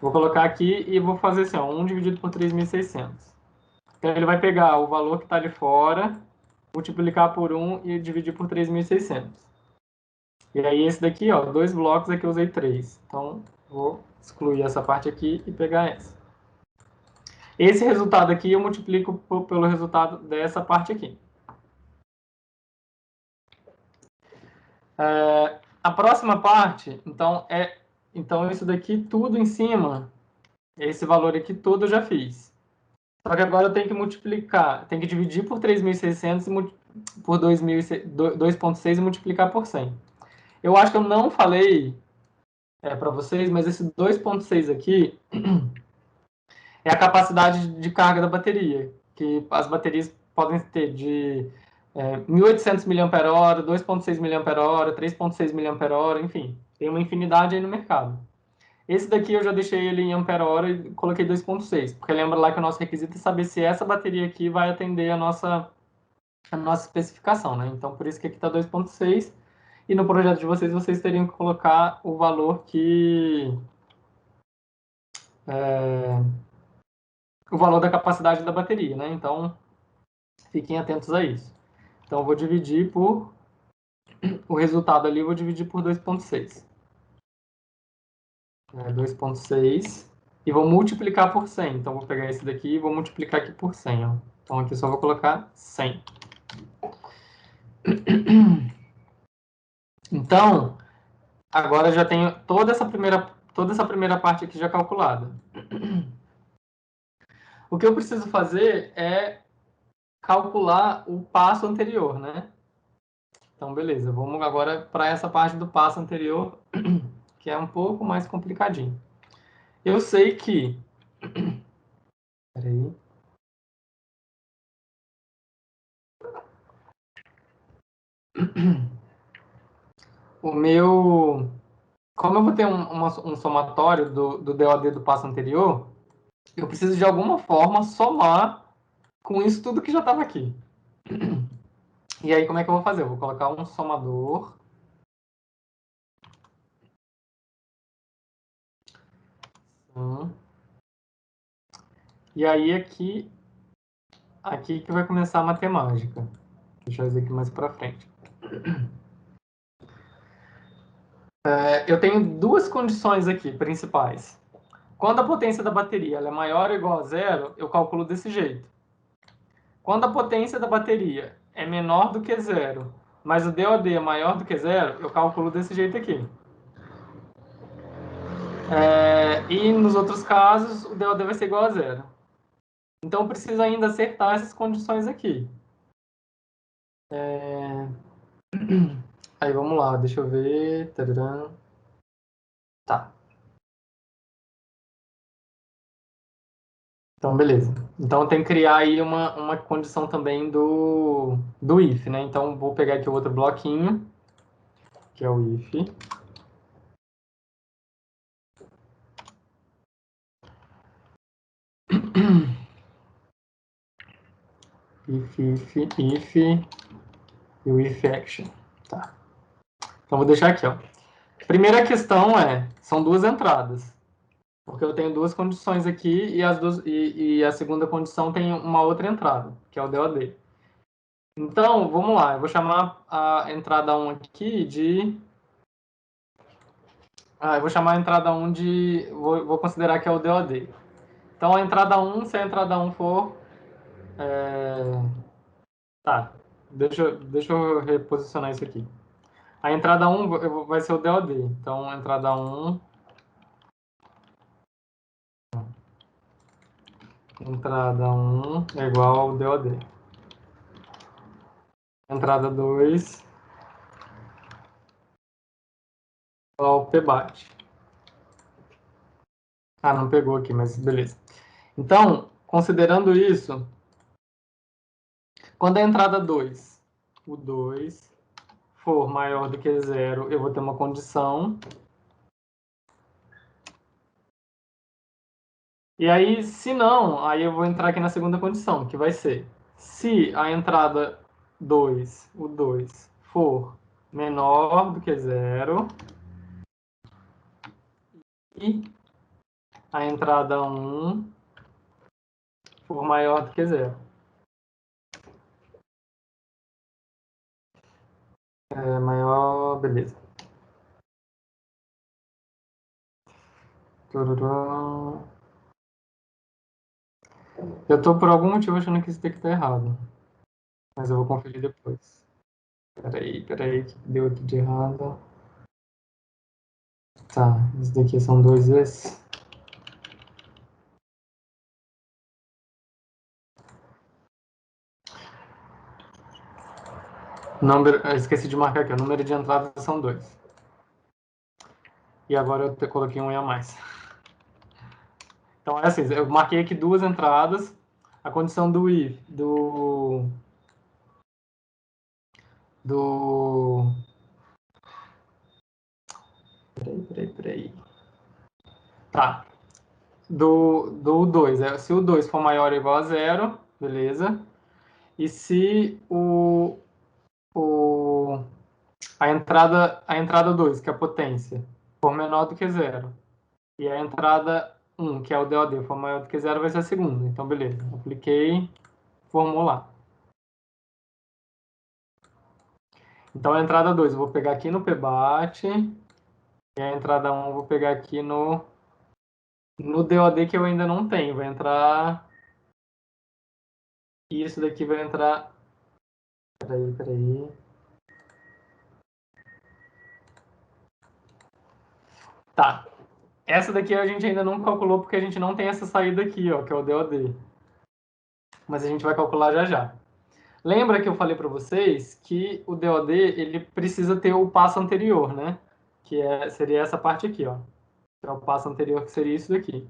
Vou colocar aqui e vou fazer assim, ó, 1 dividido por 3.600. Então ele vai pegar o valor que está ali fora, multiplicar por 1 e dividir por 3.600. E aí esse daqui, ó, 2 blocos aqui eu usei 3. Então vou excluir essa parte aqui e pegar essa. Esse resultado aqui eu multiplico pelo resultado dessa parte aqui. A próxima parte, então isso daqui tudo em cima, esse valor aqui todo eu já fiz. Só que agora eu tenho que multiplicar, tenho que dividir por 3.600 por 2.6 e multiplicar por 100. Eu acho que eu não falei para vocês, mas esse 2.6 aqui é a capacidade de carga da bateria, que as baterias podem ter de 1.800 mAh, 2.6 mAh, 3.6 mAh, enfim, tem uma infinidade aí no mercado. Esse daqui eu já deixei ele em ampere-hora e coloquei 2.6, porque lembra lá que o nosso requisito é saber se essa bateria aqui vai atender a nossa especificação, né? Então, por isso que aqui está 2.6, e no projeto de vocês, vocês teriam que colocar o valor o valor da capacidade da bateria, né? Então, fiquem atentos a isso. Então, eu vou dividir por... O resultado ali eu vou dividir por 2.6. 2.6. E vou multiplicar por 100. Então, vou pegar esse daqui e vou multiplicar aqui por 100. Ó. Então, aqui só vou colocar 100. Então, agora já tenho toda essa primeira parte aqui já calculada. O que eu preciso fazer é calcular o passo anterior, né? Então, beleza. Vamos agora para essa parte do passo anterior, que é um pouco mais complicadinho. Eu sei que... Peraí. O meu... Como eu vou ter um somatório do DOD do passo anterior, eu preciso de alguma forma somar com isso tudo que já estava aqui. E aí, como é que eu vou fazer? Eu vou colocar um somador. E aí, aqui que vai começar a matemática. Vou deixar isso aqui mais para frente. Eu tenho duas condições aqui principais. Quando a potência da bateria é maior ou igual a zero, eu calculo desse jeito. Quando a potência da bateria é menor do que zero, mas o DOD é maior do que zero, eu calculo desse jeito aqui. E nos outros casos, o DOD vai ser igual a zero. Então, eu preciso ainda acertar essas condições aqui. Aí, vamos lá, deixa eu ver. Tadadã. Tá. Então, beleza. Então, eu tenho que criar aí uma condição também do if, né? Então, vou pegar aqui o outro bloquinho, que é o if. If e o if action. Tá. Então, vou deixar aqui, ó. Primeira questão são duas entradas. Porque eu tenho duas condições aqui e a segunda condição tem uma outra entrada, que é o DOD. Então, vamos lá. Eu vou chamar a entrada 1 aqui de... eu vou chamar a entrada 1 de... Vou considerar que é o DOD. Então, a entrada 1, se a entrada 1 for... Tá, deixa eu reposicionar isso aqui. A entrada 1 vai ser o DOD. Então, a entrada 1... Entrada 1 é igual ao DOD. Entrada 2 igual ao PBAT. Não pegou aqui, mas beleza. Então, considerando isso, quando a entrada 2, o 2 for maior do que 0, eu vou ter uma condição. E aí, se não, aí eu vou entrar aqui na segunda condição, que vai ser, se a entrada 2, o 2, for menor do que 0, e a entrada 1 for maior do que 0. É maior, beleza. Tururú. Eu tô por algum motivo achando que isso daqui tá errado, mas eu vou conferir depois. Peraí, o que deu aqui de errado? Tá, isso daqui são dois vezes. Esqueci de marcar aqui, o número de entradas são 2. E agora eu coloquei um e a mais. Então é assim, eu marquei aqui duas entradas. A condição do if, do... Peraí. Tá. Do 2. Se o 2 for maior ou igual a 0, beleza. E se a entrada 2, que é a potência, for menor do que 0, e a entrada 1, que é o DOD, for maior do que 0, vai ser a segunda. Então, beleza. Apliquei, formular. Então, a entrada 2 eu vou pegar aqui no PBAT, e a entrada 1 eu vou pegar aqui no DOD, que eu ainda não tenho. Vai entrar... E isso daqui vai entrar... Peraí. Tá. Essa daqui a gente ainda não calculou, porque a gente não tem essa saída aqui, ó, que é o DOD. Mas a gente vai calcular já já. Lembra que eu falei para vocês que o DOD ele precisa ter o passo anterior, né? Seria essa parte aqui, ó. Que é o passo anterior, que seria isso daqui.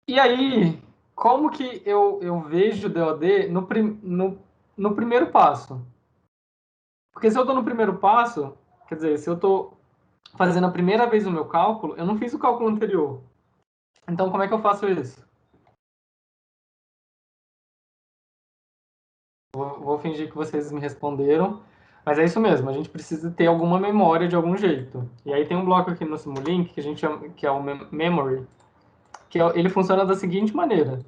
E aí, como que eu vejo o DOD no primeiro passo? Porque se eu estou no primeiro passo, quer dizer, se eu estou fazendo a primeira vez o meu cálculo, eu não fiz o cálculo anterior. Então, como é que eu faço isso? Vou fingir que vocês me responderam. Mas é isso mesmo, a gente precisa ter alguma memória de algum jeito. E aí tem um bloco aqui no Simulink que a gente chama, que é o Memory, ele funciona da seguinte maneira.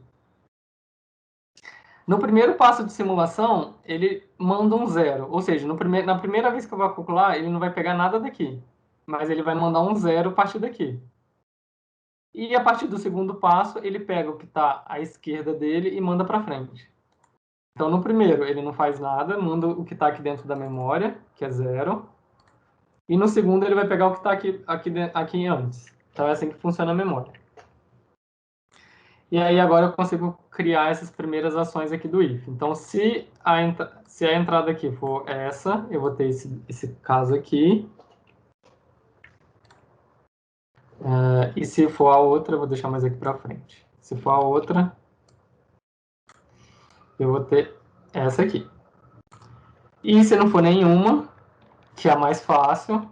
No primeiro passo de simulação, ele manda um zero. Ou seja, na primeira vez que eu vou calcular, ele não vai pegar nada daqui. Mas ele vai mandar um zero a partir daqui. E a partir do segundo passo, ele pega o que está à esquerda dele e manda para frente. Então, no primeiro, ele não faz nada, manda o que está aqui dentro da memória, que é zero. E no segundo, ele vai pegar o que está aqui antes. Então, é assim que funciona a memória. E aí, agora eu consigo criar essas primeiras ações aqui do if. Então, se a entrada aqui for essa, eu vou ter esse caso aqui. E se for a outra, eu vou deixar mais aqui para frente. Se for a outra, eu vou ter essa aqui. E se não for nenhuma, que é a mais fácil,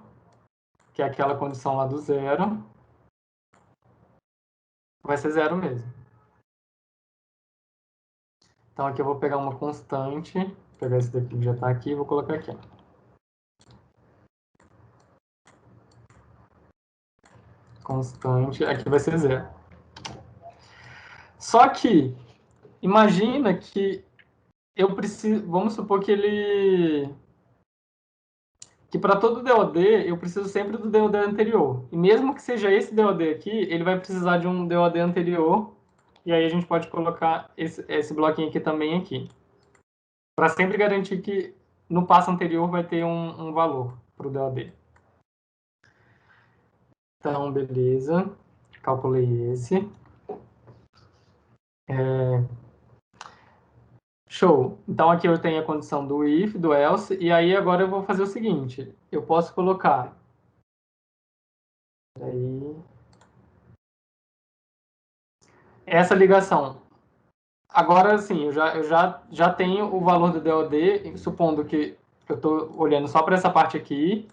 que é aquela condição lá do zero, vai ser zero mesmo. Então aqui eu vou pegar uma constante, vou pegar esse daqui que já está aqui e vou colocar aqui. Constante, aqui vai ser zero. Só que, imagina que eu preciso, vamos supor que para todo DOD eu preciso sempre do DOD anterior. E mesmo que seja esse DOD aqui, ele vai precisar de um DOD anterior. E aí a gente pode colocar esse bloquinho aqui também aqui. Para sempre garantir que no passo anterior vai ter um valor para o DOD. Então, beleza. Calculei esse. Show. Então aqui eu tenho a condição do if, do else, e aí agora eu vou fazer o seguinte. Eu posso colocar... Aí, essa ligação. Agora, sim, eu já tenho o valor do DOD, supondo que eu estou olhando só para essa parte aqui.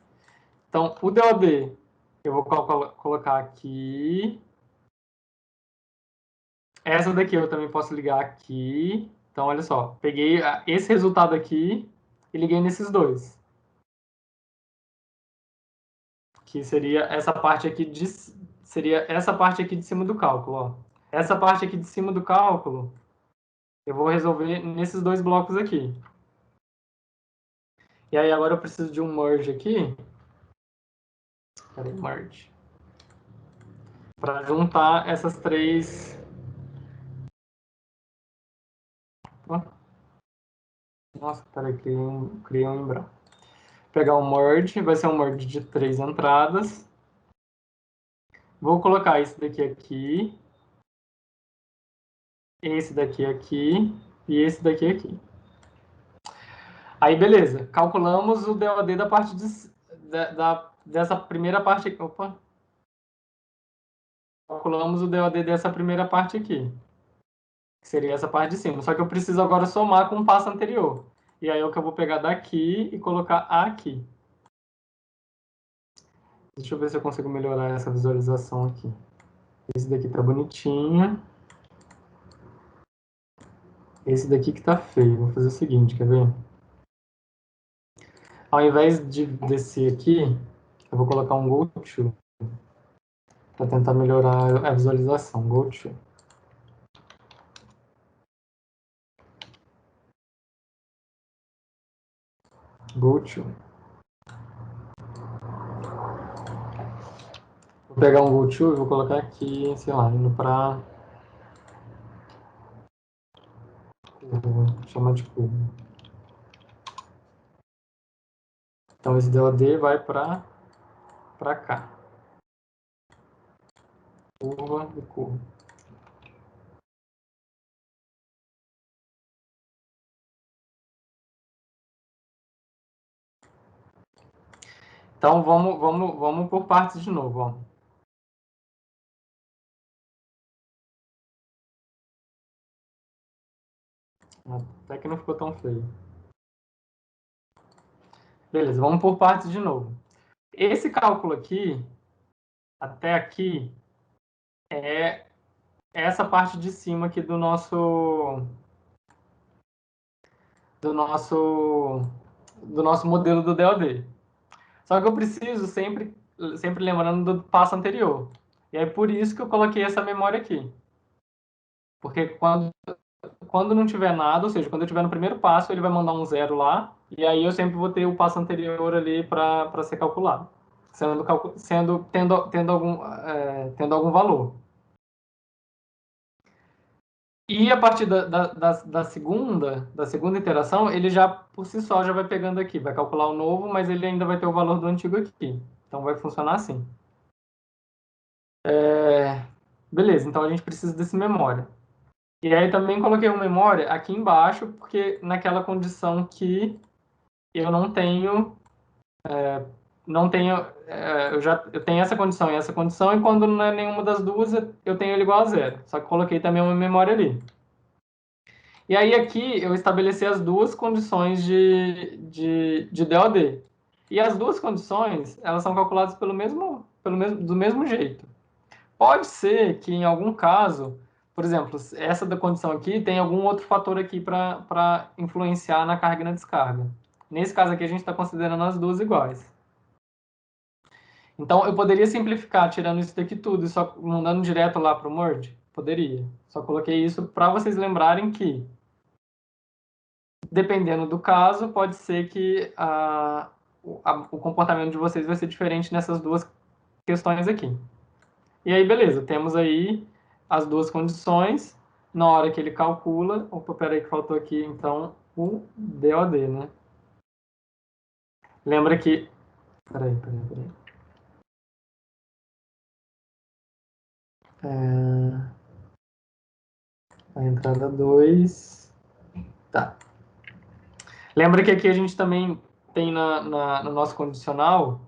Então, o DOD, eu vou colocar aqui. Essa daqui eu também posso ligar aqui. Então, olha só, peguei esse resultado aqui e liguei nesses dois. Que seria essa parte aqui de cima do cálculo, ó. Essa parte aqui de cima do cálculo, eu vou resolver nesses dois blocos aqui. E aí agora eu preciso de um merge aqui. Peraí, merge. Para juntar essas três. Nossa, peraí, criei um em branco. Pegar um merge, vai ser um merge de 3 entradas. Vou colocar esse daqui aqui, esse daqui aqui e esse daqui aqui. Aí, beleza. Calculamos o DOD da parte dessa primeira parte aqui. Opa. Calculamos o DOD dessa primeira parte aqui. Que seria essa parte de cima. Só que eu preciso agora somar com o passo anterior. E aí é o que eu vou pegar daqui e colocar aqui. Deixa eu ver se eu consigo melhorar essa visualização aqui. Esse daqui tá bonitinho. Esse daqui que tá feio. Vou fazer o seguinte, quer ver? Ao invés de descer aqui, eu vou colocar um Go To para tentar melhorar a visualização. Go To. Go To. Vou pegar um Go To e vou colocar aqui, sei lá, indo para curva. Vou chamar de curva. Então esse DOD vai para cá. Curva e curva. Então vamos por partes de novo, ó. Até que não ficou tão feio. Beleza, vamos por partes de novo. Esse cálculo aqui, até aqui, é essa parte de cima aqui do nosso modelo do DOD. Só que eu preciso sempre lembrando do passo anterior. E é por isso que eu coloquei essa memória aqui. Porque quando não tiver nada, ou seja, quando eu estiver no primeiro passo, ele vai mandar um zero lá, e aí eu sempre vou ter o passo anterior ali para ser calculado, tendo algum valor. E a partir da segunda iteração, ele já, por si só, já vai pegando aqui, vai calcular o novo, mas ele ainda vai ter o valor do antigo aqui. Então vai funcionar assim. Beleza, então a gente precisa desse memória. E aí também coloquei uma memória aqui embaixo, porque naquela condição que eu não tenho, eu tenho essa condição e essa condição, e quando não é nenhuma das duas, eu tenho ele igual a zero. Só que coloquei também uma memória ali. E aí aqui eu estabeleci as duas condições de DOD. E as duas condições, elas são calculadas do mesmo jeito. Pode ser que em algum caso, por exemplo, essa da condição aqui tem algum outro fator aqui para influenciar na carga e na descarga. Nesse caso aqui a gente está considerando as duas iguais. Então eu poderia simplificar tirando isso daqui tudo e só mandando direto lá para o merge? Poderia. Só coloquei isso para vocês lembrarem que, dependendo do caso, pode ser que o comportamento de vocês vai ser diferente nessas duas questões aqui. E aí, beleza, temos aí as duas condições. Na hora que ele calcula... Opa, peraí que faltou aqui, então, o DOD, né? Lembra que... Peraí. A entrada 2... Tá. Lembra que aqui a gente também tem no nosso condicional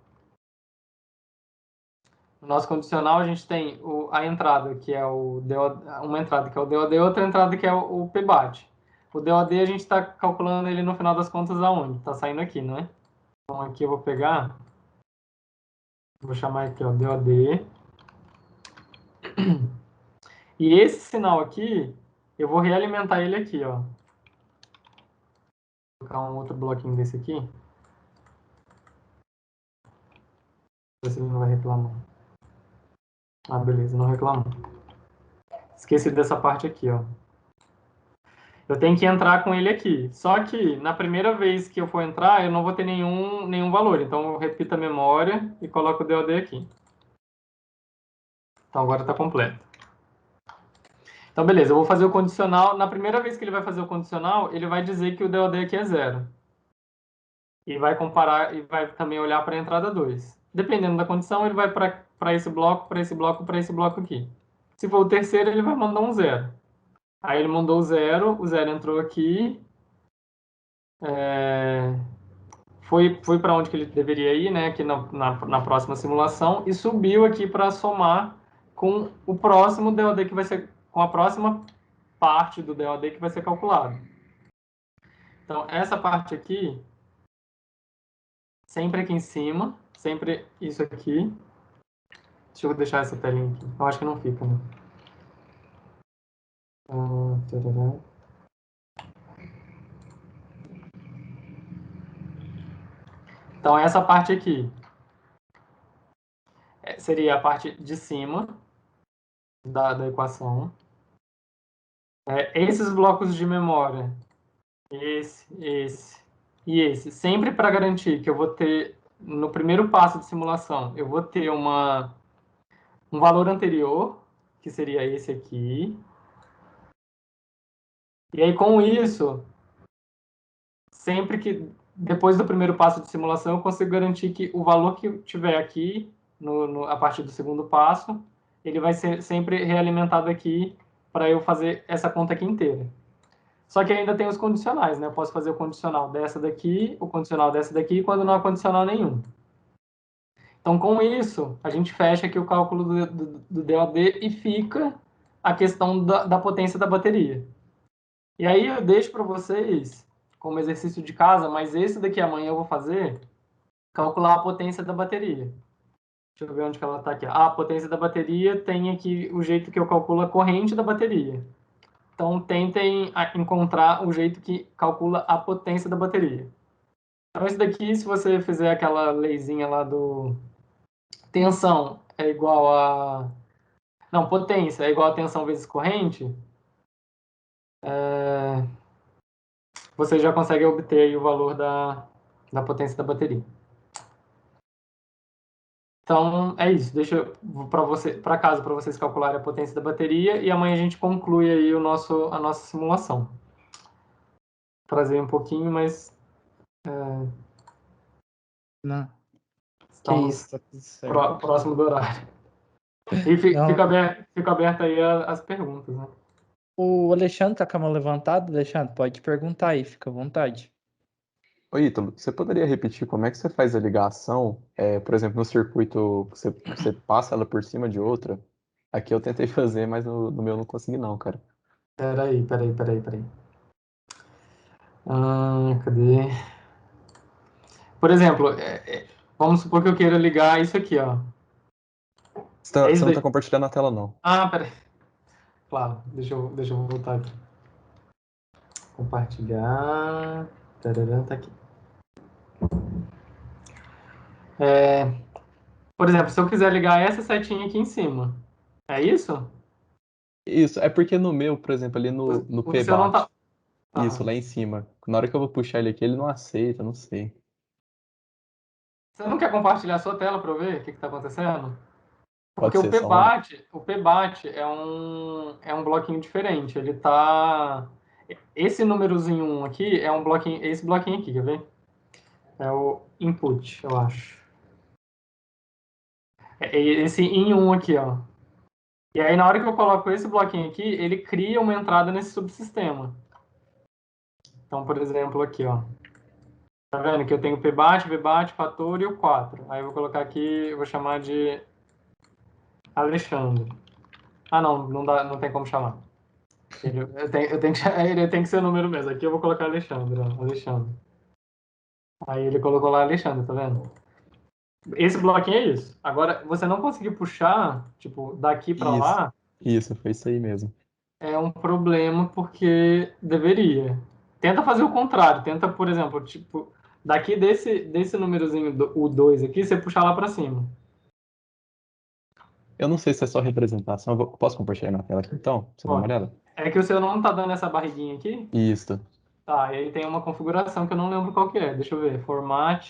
No nosso condicional, a gente tem a entrada, que é o DOD, uma entrada que é o DOD, outra entrada que é o PBAT. O DOD a gente está calculando ele no final das contas aonde? Está saindo aqui, não é? Então aqui eu vou pegar, vou chamar aqui, ó, DOD. E esse sinal aqui, eu vou realimentar ele aqui, ó. Vou colocar um outro bloquinho desse aqui. Ver se ele não vai reclamar. Ah, beleza, não reclamou. Esqueci dessa parte aqui, ó. Eu tenho que entrar com ele aqui. Só que na primeira vez que eu for entrar, eu não vou ter nenhum valor. Então eu repito a memória e coloco o DOD aqui. Então agora está completo. Então beleza, eu vou fazer o condicional. Na primeira vez que ele vai fazer o condicional, ele vai dizer que o DOD aqui é 0. E vai comparar e vai também olhar para a entrada 2. Dependendo da condição, ele vai para esse bloco, para esse bloco, para esse bloco aqui. Se for o terceiro, ele vai mandar um 0. Aí ele mandou o 0 entrou aqui. Foi para onde que ele deveria ir, né? Aqui na próxima simulação, e subiu aqui para somar com o próximo DOD que vai ser, com a próxima parte do DOD que vai ser calculado. Então, essa parte aqui, sempre aqui em cima, sempre isso aqui. Deixa eu deixar essa telinha aqui. Eu acho que não fica, né? Então, essa parte aqui seria a parte de cima da equação. Esses blocos de memória, esse e esse, sempre para garantir que eu vou ter, no primeiro passo de simulação, eu vou ter um valor anterior, que seria esse aqui. E aí, com isso, sempre que, depois do primeiro passo de simulação, eu consigo garantir que o valor que eu tiver aqui, a partir do segundo passo, ele vai ser sempre realimentado aqui para eu fazer essa conta aqui inteira. Só que ainda tem os condicionais, né? Eu posso fazer o condicional dessa daqui, o condicional dessa daqui, quando não há condicional nenhum. Então, com isso, a gente fecha aqui o cálculo do DOD e fica a questão da potência da bateria. E aí eu deixo para vocês, como exercício de casa, mas esse daqui amanhã eu vou fazer, calcular a potência da bateria. Deixa eu ver onde que ela está aqui. A potência da bateria tem aqui o jeito que eu calculo a corrente da bateria. Então, tentem encontrar o jeito que calcula a potência da bateria. Então, isso daqui, se você fizer aquela leizinha lá do tensão é igual a... Não, potência é igual a tensão vezes corrente, você já consegue obter aí o valor da potência da bateria. Então, é isso. Deixa para casa para vocês calcularem a potência da bateria e amanhã a gente conclui aí a nossa simulação. Trazer um pouquinho, mas Não. Que estamos isso, tá tudo certo. próximo do horário. E Não, fica aberto aí as perguntas, né? o Alexandre tá com a mão levantada. Alexandre, pode perguntar aí, fica à vontade. Ô, Ítalo, você poderia repetir como é que você faz a ligação? Por exemplo, no circuito, você passa ela por cima de outra. Aqui eu tentei fazer, mas no meu não consegui não, cara. Peraí. Cadê? Por exemplo, vamos supor que eu queira ligar isso aqui, ó. É Você isso não daí. tá compartilhando a tela, não. Ah, peraí. Claro, deixa eu voltar aqui. Compartilhar. Tararã, tá aqui. Por exemplo, se eu quiser ligar essa setinha aqui em cima, é isso? Isso, é porque no meu, por exemplo, ali no O seu não tá. PBAT, isso, Aham. lá em cima. Na hora que eu vou puxar ele aqui, ele não aceita, não sei. Você não quer compartilhar a sua tela para eu ver o que está acontecendo? Porque Pode ser só um. O PBAT é um bloquinho diferente. Ele tá. Esse númerozinho 1 aqui é um bloquinho. Esse bloquinho aqui, quer ver? É o input, eu acho. É esse em 1 aqui, ó. E aí, na hora que eu coloco esse bloquinho aqui, ele cria uma entrada nesse subsistema. Então, por exemplo, aqui, ó. Tá vendo que eu tenho PBAT, VBAT, fator e o 4. Aí eu vou colocar aqui, eu vou chamar de Alexandre. Ah, não, não dá, não tem como chamar. Eu tenho ele tem que ser o número mesmo. Aqui eu vou colocar Alexandre, ó, Alexandre. Aí ele colocou lá Alexandre, tá vendo? Esse bloquinho é isso. Agora, você não conseguir puxar, tipo, daqui pra Isso, lá, isso, foi isso aí mesmo. é um problema porque deveria. Tenta fazer o contrário. Tenta, por exemplo, tipo, daqui desse númerozinho, o 2 aqui, você puxar lá pra cima. Eu não sei se é só representação. Posso compartilhar na tela aqui então? Pra você dar uma Ó, olhada? é que o seu não tá dando essa barriguinha aqui. Isso. Tá, e aí tem uma configuração que eu não lembro qual que é. Deixa eu ver. Format.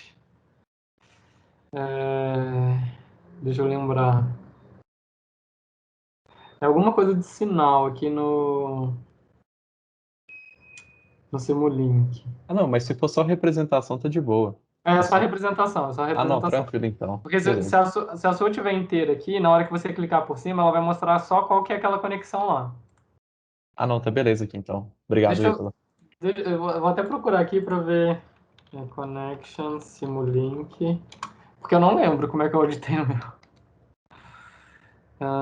É, deixa eu lembrar. É alguma coisa de sinal aqui no Simulink. Ah, não, mas se for só representação, tá de boa. É É só só... representação, é só Ah, não, representação. tranquilo então. Porque Beleza. se a sua estiver inteira aqui, na hora que você clicar por cima, ela vai mostrar só qual que é aquela conexão lá. Ah, não, tá beleza aqui então. Obrigado, Deixa eu, Ítalo. eu vou até procurar aqui para ver. Connection, Simulink. Porque eu não lembro como é que eu editei no meu.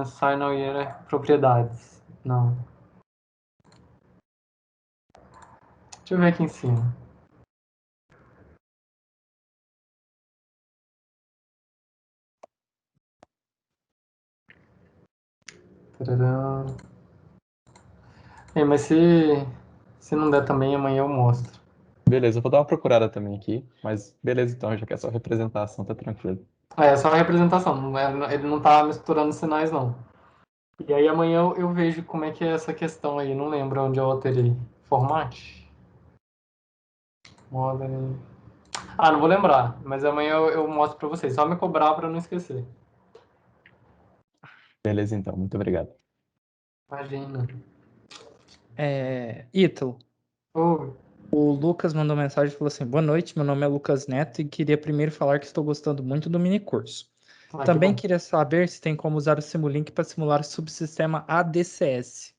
Sign year, propriedades. Não. Deixa eu ver aqui em cima. Tarará. Mas se não der também, amanhã eu mostro. Beleza, eu vou dar uma procurada também aqui. Mas beleza então, já que é só representação, tá tranquilo. É só a representação, ele não tá misturando sinais, não. E aí amanhã eu vejo como é que é essa questão aí. Não lembro onde eu alterei. Format? Modern. Ah, não vou lembrar. Mas amanhã eu mostro pra vocês. Só me cobrar pra não esquecer. Beleza então, muito obrigado. Imagina. Ítalo, Oh, o Lucas mandou mensagem e falou assim: Boa noite, meu nome é Lucas Neto e queria primeiro falar que estou gostando muito do minicurso. que Também bom. queria saber se tem como usar o Simulink para simular o subsistema ADCS.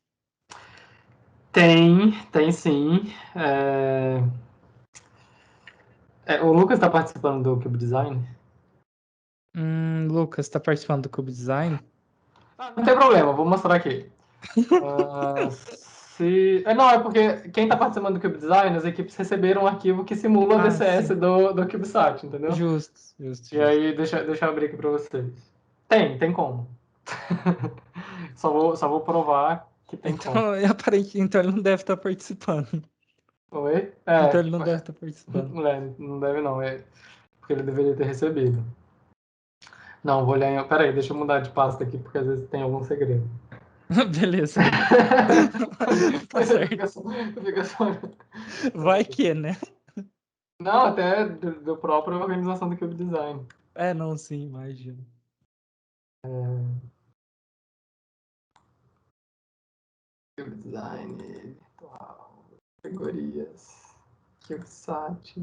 Tem sim. O Lucas tá participando do Cube Design? Lucas, está participando do Cube Design? Ah, não tem problema, vou mostrar aqui. Não, é porque quem está participando do Cube Design, as equipes receberam um arquivo que simula o Ah, DCS sim. do CubeSat, entendeu? Justo, justo, E justo. aí, deixa eu abrir aqui para vocês. Tem como. Só vou provar que tem como. Então, aparentemente, então ele não deve estar participando. Oi? Então ele não deve estar participando. Não deve não, porque ele deveria ter recebido. Não, vou olhar em... Peraí, deixa eu mudar de pasta aqui, porque às vezes tem algum segredo. Beleza. Tá certo. Fica só... Vai que, né? Não, até do própria organização do Cube Design. Não, sim, imagino. Cube Design, virtual, categorias, CubeSat.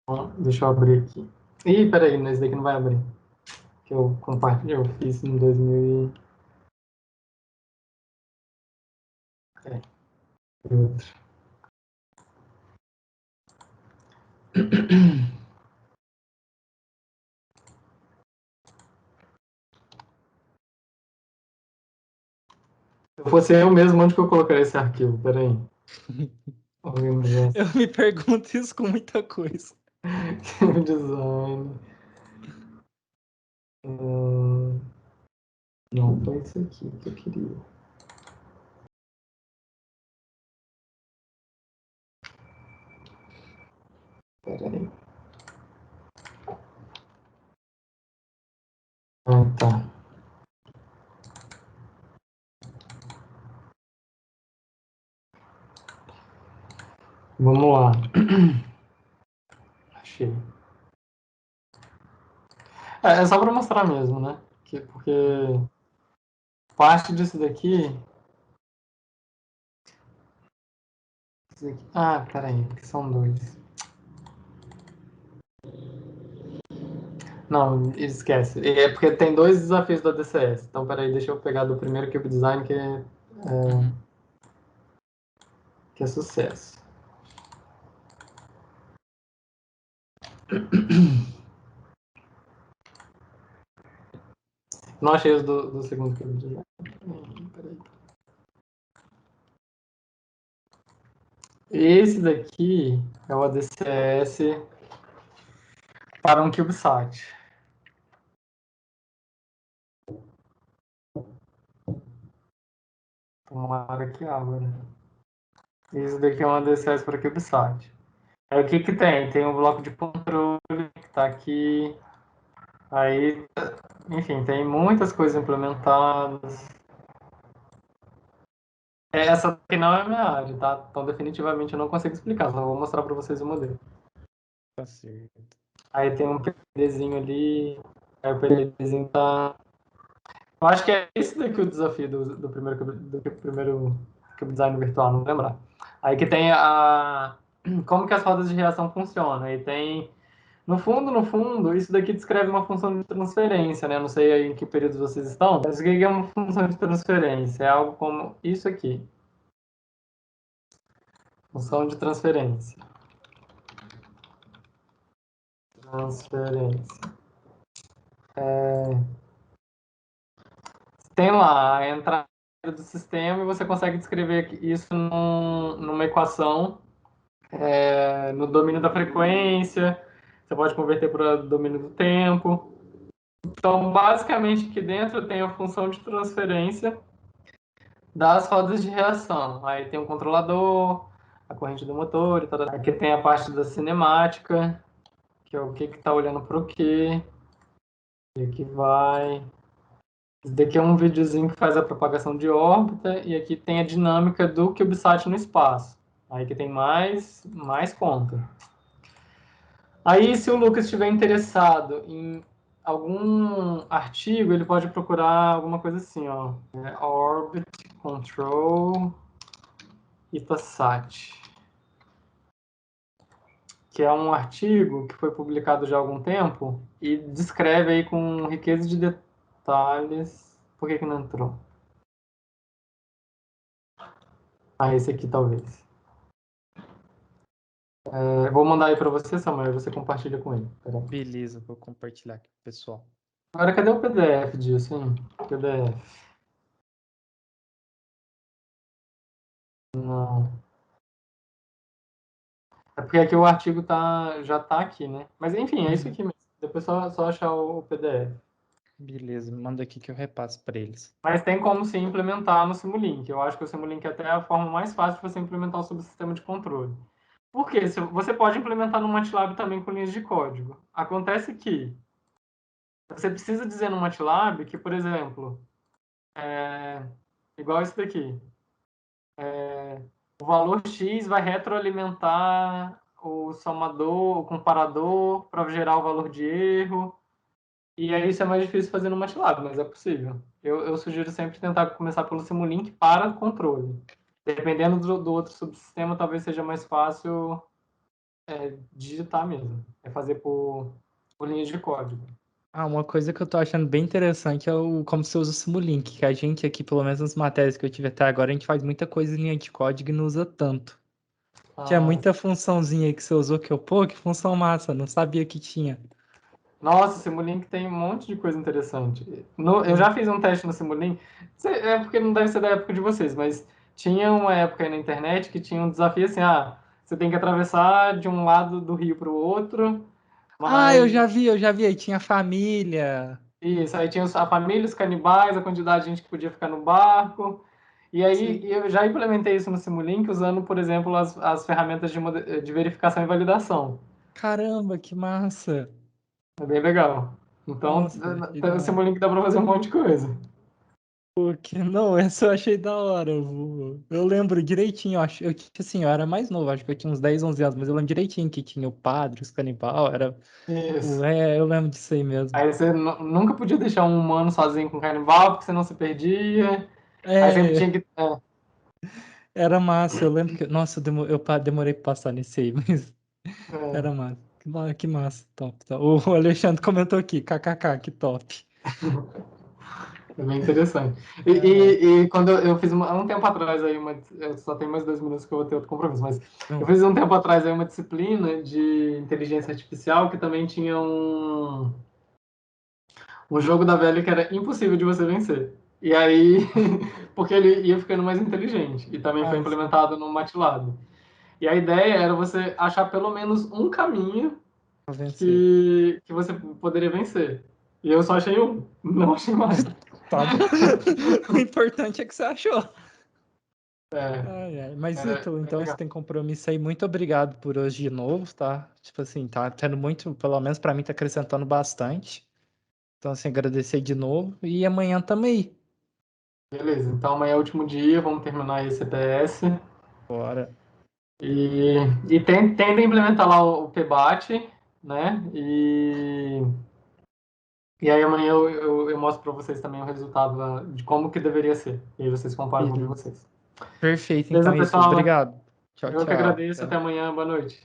Bom, deixa eu abrir aqui. Ih, peraí, esse daqui não vai abrir. Que eu compartilhei, eu fiz em 2000 e... Peraí, outro. Se fosse eu mesmo, onde que eu colocaria esse arquivo? Peraí. Organização. Eu me pergunto isso com muita coisa. Cube Design. Não, foi isso aqui que eu queria. Peraí. Ah, tá. Vamos lá. Achei. É só para mostrar mesmo, né? Porque parte disso daqui. Ah, peraí, que são dois. Não, esquece. É porque tem dois desafios da DCS. Então, peraí, deixa eu pegar do primeiro Cube Design, que Que é sucesso. Não achei os do segundo cube design. Peraí. Esse daqui é o ADCS para um CubeSat. Tomara que abra. Esse daqui é um ADCS para CubeSat. Aí o que que tem? Tem um bloco de controle que está aqui. Aí, enfim, tem muitas coisas implementadas. Essa aqui não é a minha área, tá? Então definitivamente eu não consigo explicar, só vou mostrar para vocês o modelo. Tá certo. Aí tem um PDzinho ali, aí o PDzinho tá... Eu acho que é esse daqui o desafio do primeiro Cube Design virtual, não vou lembrar. Aí que tem como que as rodas de reação funcionam. Aí tem... No fundo, isso daqui descreve uma função de transferência, né? Não sei aí em que período vocês estão, mas o que é uma função de transferência? É algo como isso aqui. Função de transferência. Tem lá a entrada do sistema e você consegue descrever isso numa equação no domínio da frequência. Você pode converter para domínio do tempo. Então, basicamente, aqui dentro tem a função de transferência das rodas de reação. Aí tem o controlador, a corrente do motor, e tal. Aqui tem a parte da cinemática, que é o que está olhando para o quê. E aqui vai. Esse daqui é um videozinho que faz a propagação de órbita, e aqui tem a dinâmica do CubeSat no espaço. Aí que tem mais conta. Aí, se o Lucas estiver interessado em algum artigo, ele pode procurar alguma coisa assim, ó. Orbit Control Itasat, que é um artigo que foi publicado já há algum tempo e descreve aí com riqueza de detalhes. Por que não entrou? Esse aqui talvez. Vou mandar aí para você, Samuel, você compartilha com ele. Beleza, vou compartilhar aqui com o pessoal. Agora, cadê o PDF disso, hein? PDF. Não. É porque aqui o artigo já tá aqui, né? Mas enfim, é isso aqui mesmo. Depois só achar o PDF. Beleza, manda aqui que eu repasso para eles. Mas tem como sim implementar no Simulink. Eu acho que o Simulink é até a forma mais fácil de você implementar o subsistema de controle. Por quê? Você pode implementar no MATLAB também com linhas de código. Acontece que você precisa dizer no MATLAB que, por exemplo, igual esse daqui, o valor X vai retroalimentar o somador, o comparador, para gerar o valor de erro. E aí isso é mais difícil fazer no MATLAB, mas é possível. Eu sugiro sempre tentar começar pelo Simulink para controle. Dependendo do outro subsistema, talvez seja mais fácil digitar mesmo. É fazer por linhas de código. Uma coisa que eu tô achando bem interessante é como você usa o Simulink, que a gente aqui, pelo menos nas matérias que eu tive até agora, a gente faz muita coisa em linha de código e não usa tanto. Tinha muita funçãozinha aí que você usou que pô, que função massa, não sabia que tinha. Nossa, o Simulink tem um monte de coisa interessante. Eu já fiz um teste no Simulink, é porque não deve ser da época de vocês, mas tinha uma época aí na internet que tinha um desafio assim, você tem que atravessar de um lado do rio para o outro, Eu mas já vi, aí tinha família. isso, aí tinha a família, os canibais, a quantidade de gente que podia ficar no barco. E aí Sim. eu já implementei isso no Simulink usando, por exemplo, as ferramentas de verificação e validação. Caramba, que massa. É bem legal. Então, Nossa, que o da hora. Simulink dá para fazer um monte de coisa. Porque não, essa eu achei da hora. Eu lembro direitinho, assim, eu era mais novo, acho que eu tinha uns 10, 11 anos, mas eu lembro direitinho que tinha o padre, os canibal, Isso. eu lembro disso aí mesmo. Aí você nunca podia deixar um humano sozinho com canibal, porque senão se perdia. Aí sempre É, tinha que. era massa, eu lembro que, nossa, demorei pra passar nesse aí, mas É. era massa. Que massa, top, top. O Alexandre comentou aqui, kkk, que top. É bem interessante. E quando eu fiz um tempo atrás aí, eu só tenho mais 2 minutos que eu vou ter outro compromisso, mas eu fiz um tempo atrás aí uma disciplina de inteligência artificial que também tinha um jogo da velha que era impossível de você vencer. E aí, porque ele ia ficando mais inteligente e também foi Ah, sim. implementado no MATLAB. E a ideia era você achar pelo menos um caminho Pra vencer. que você poderia vencer. E eu só achei um, não achei mais. Tá bom. O importante é que você achou. É, Ai, ai. Mas, era Ítalo, então você legal. tem compromisso aí. Muito obrigado por hoje de novo, tá? Tipo assim, tá tendo muito, pelo menos pra mim, tá acrescentando bastante. Então, assim, agradecer de novo. E amanhã tamo aí. Beleza, então amanhã é o último dia, vamos terminar esse EPS. Bora. E tenta implementar lá o PBAT, né? E aí amanhã eu mostro para vocês também o resultado de como que deveria ser. E aí vocês comparam com o de Beleza. vocês. Perfeito, então Beleza, é isso. pessoal? Obrigado. Tchau, Eu que tchau. agradeço. Até Até. amanhã. Boa noite.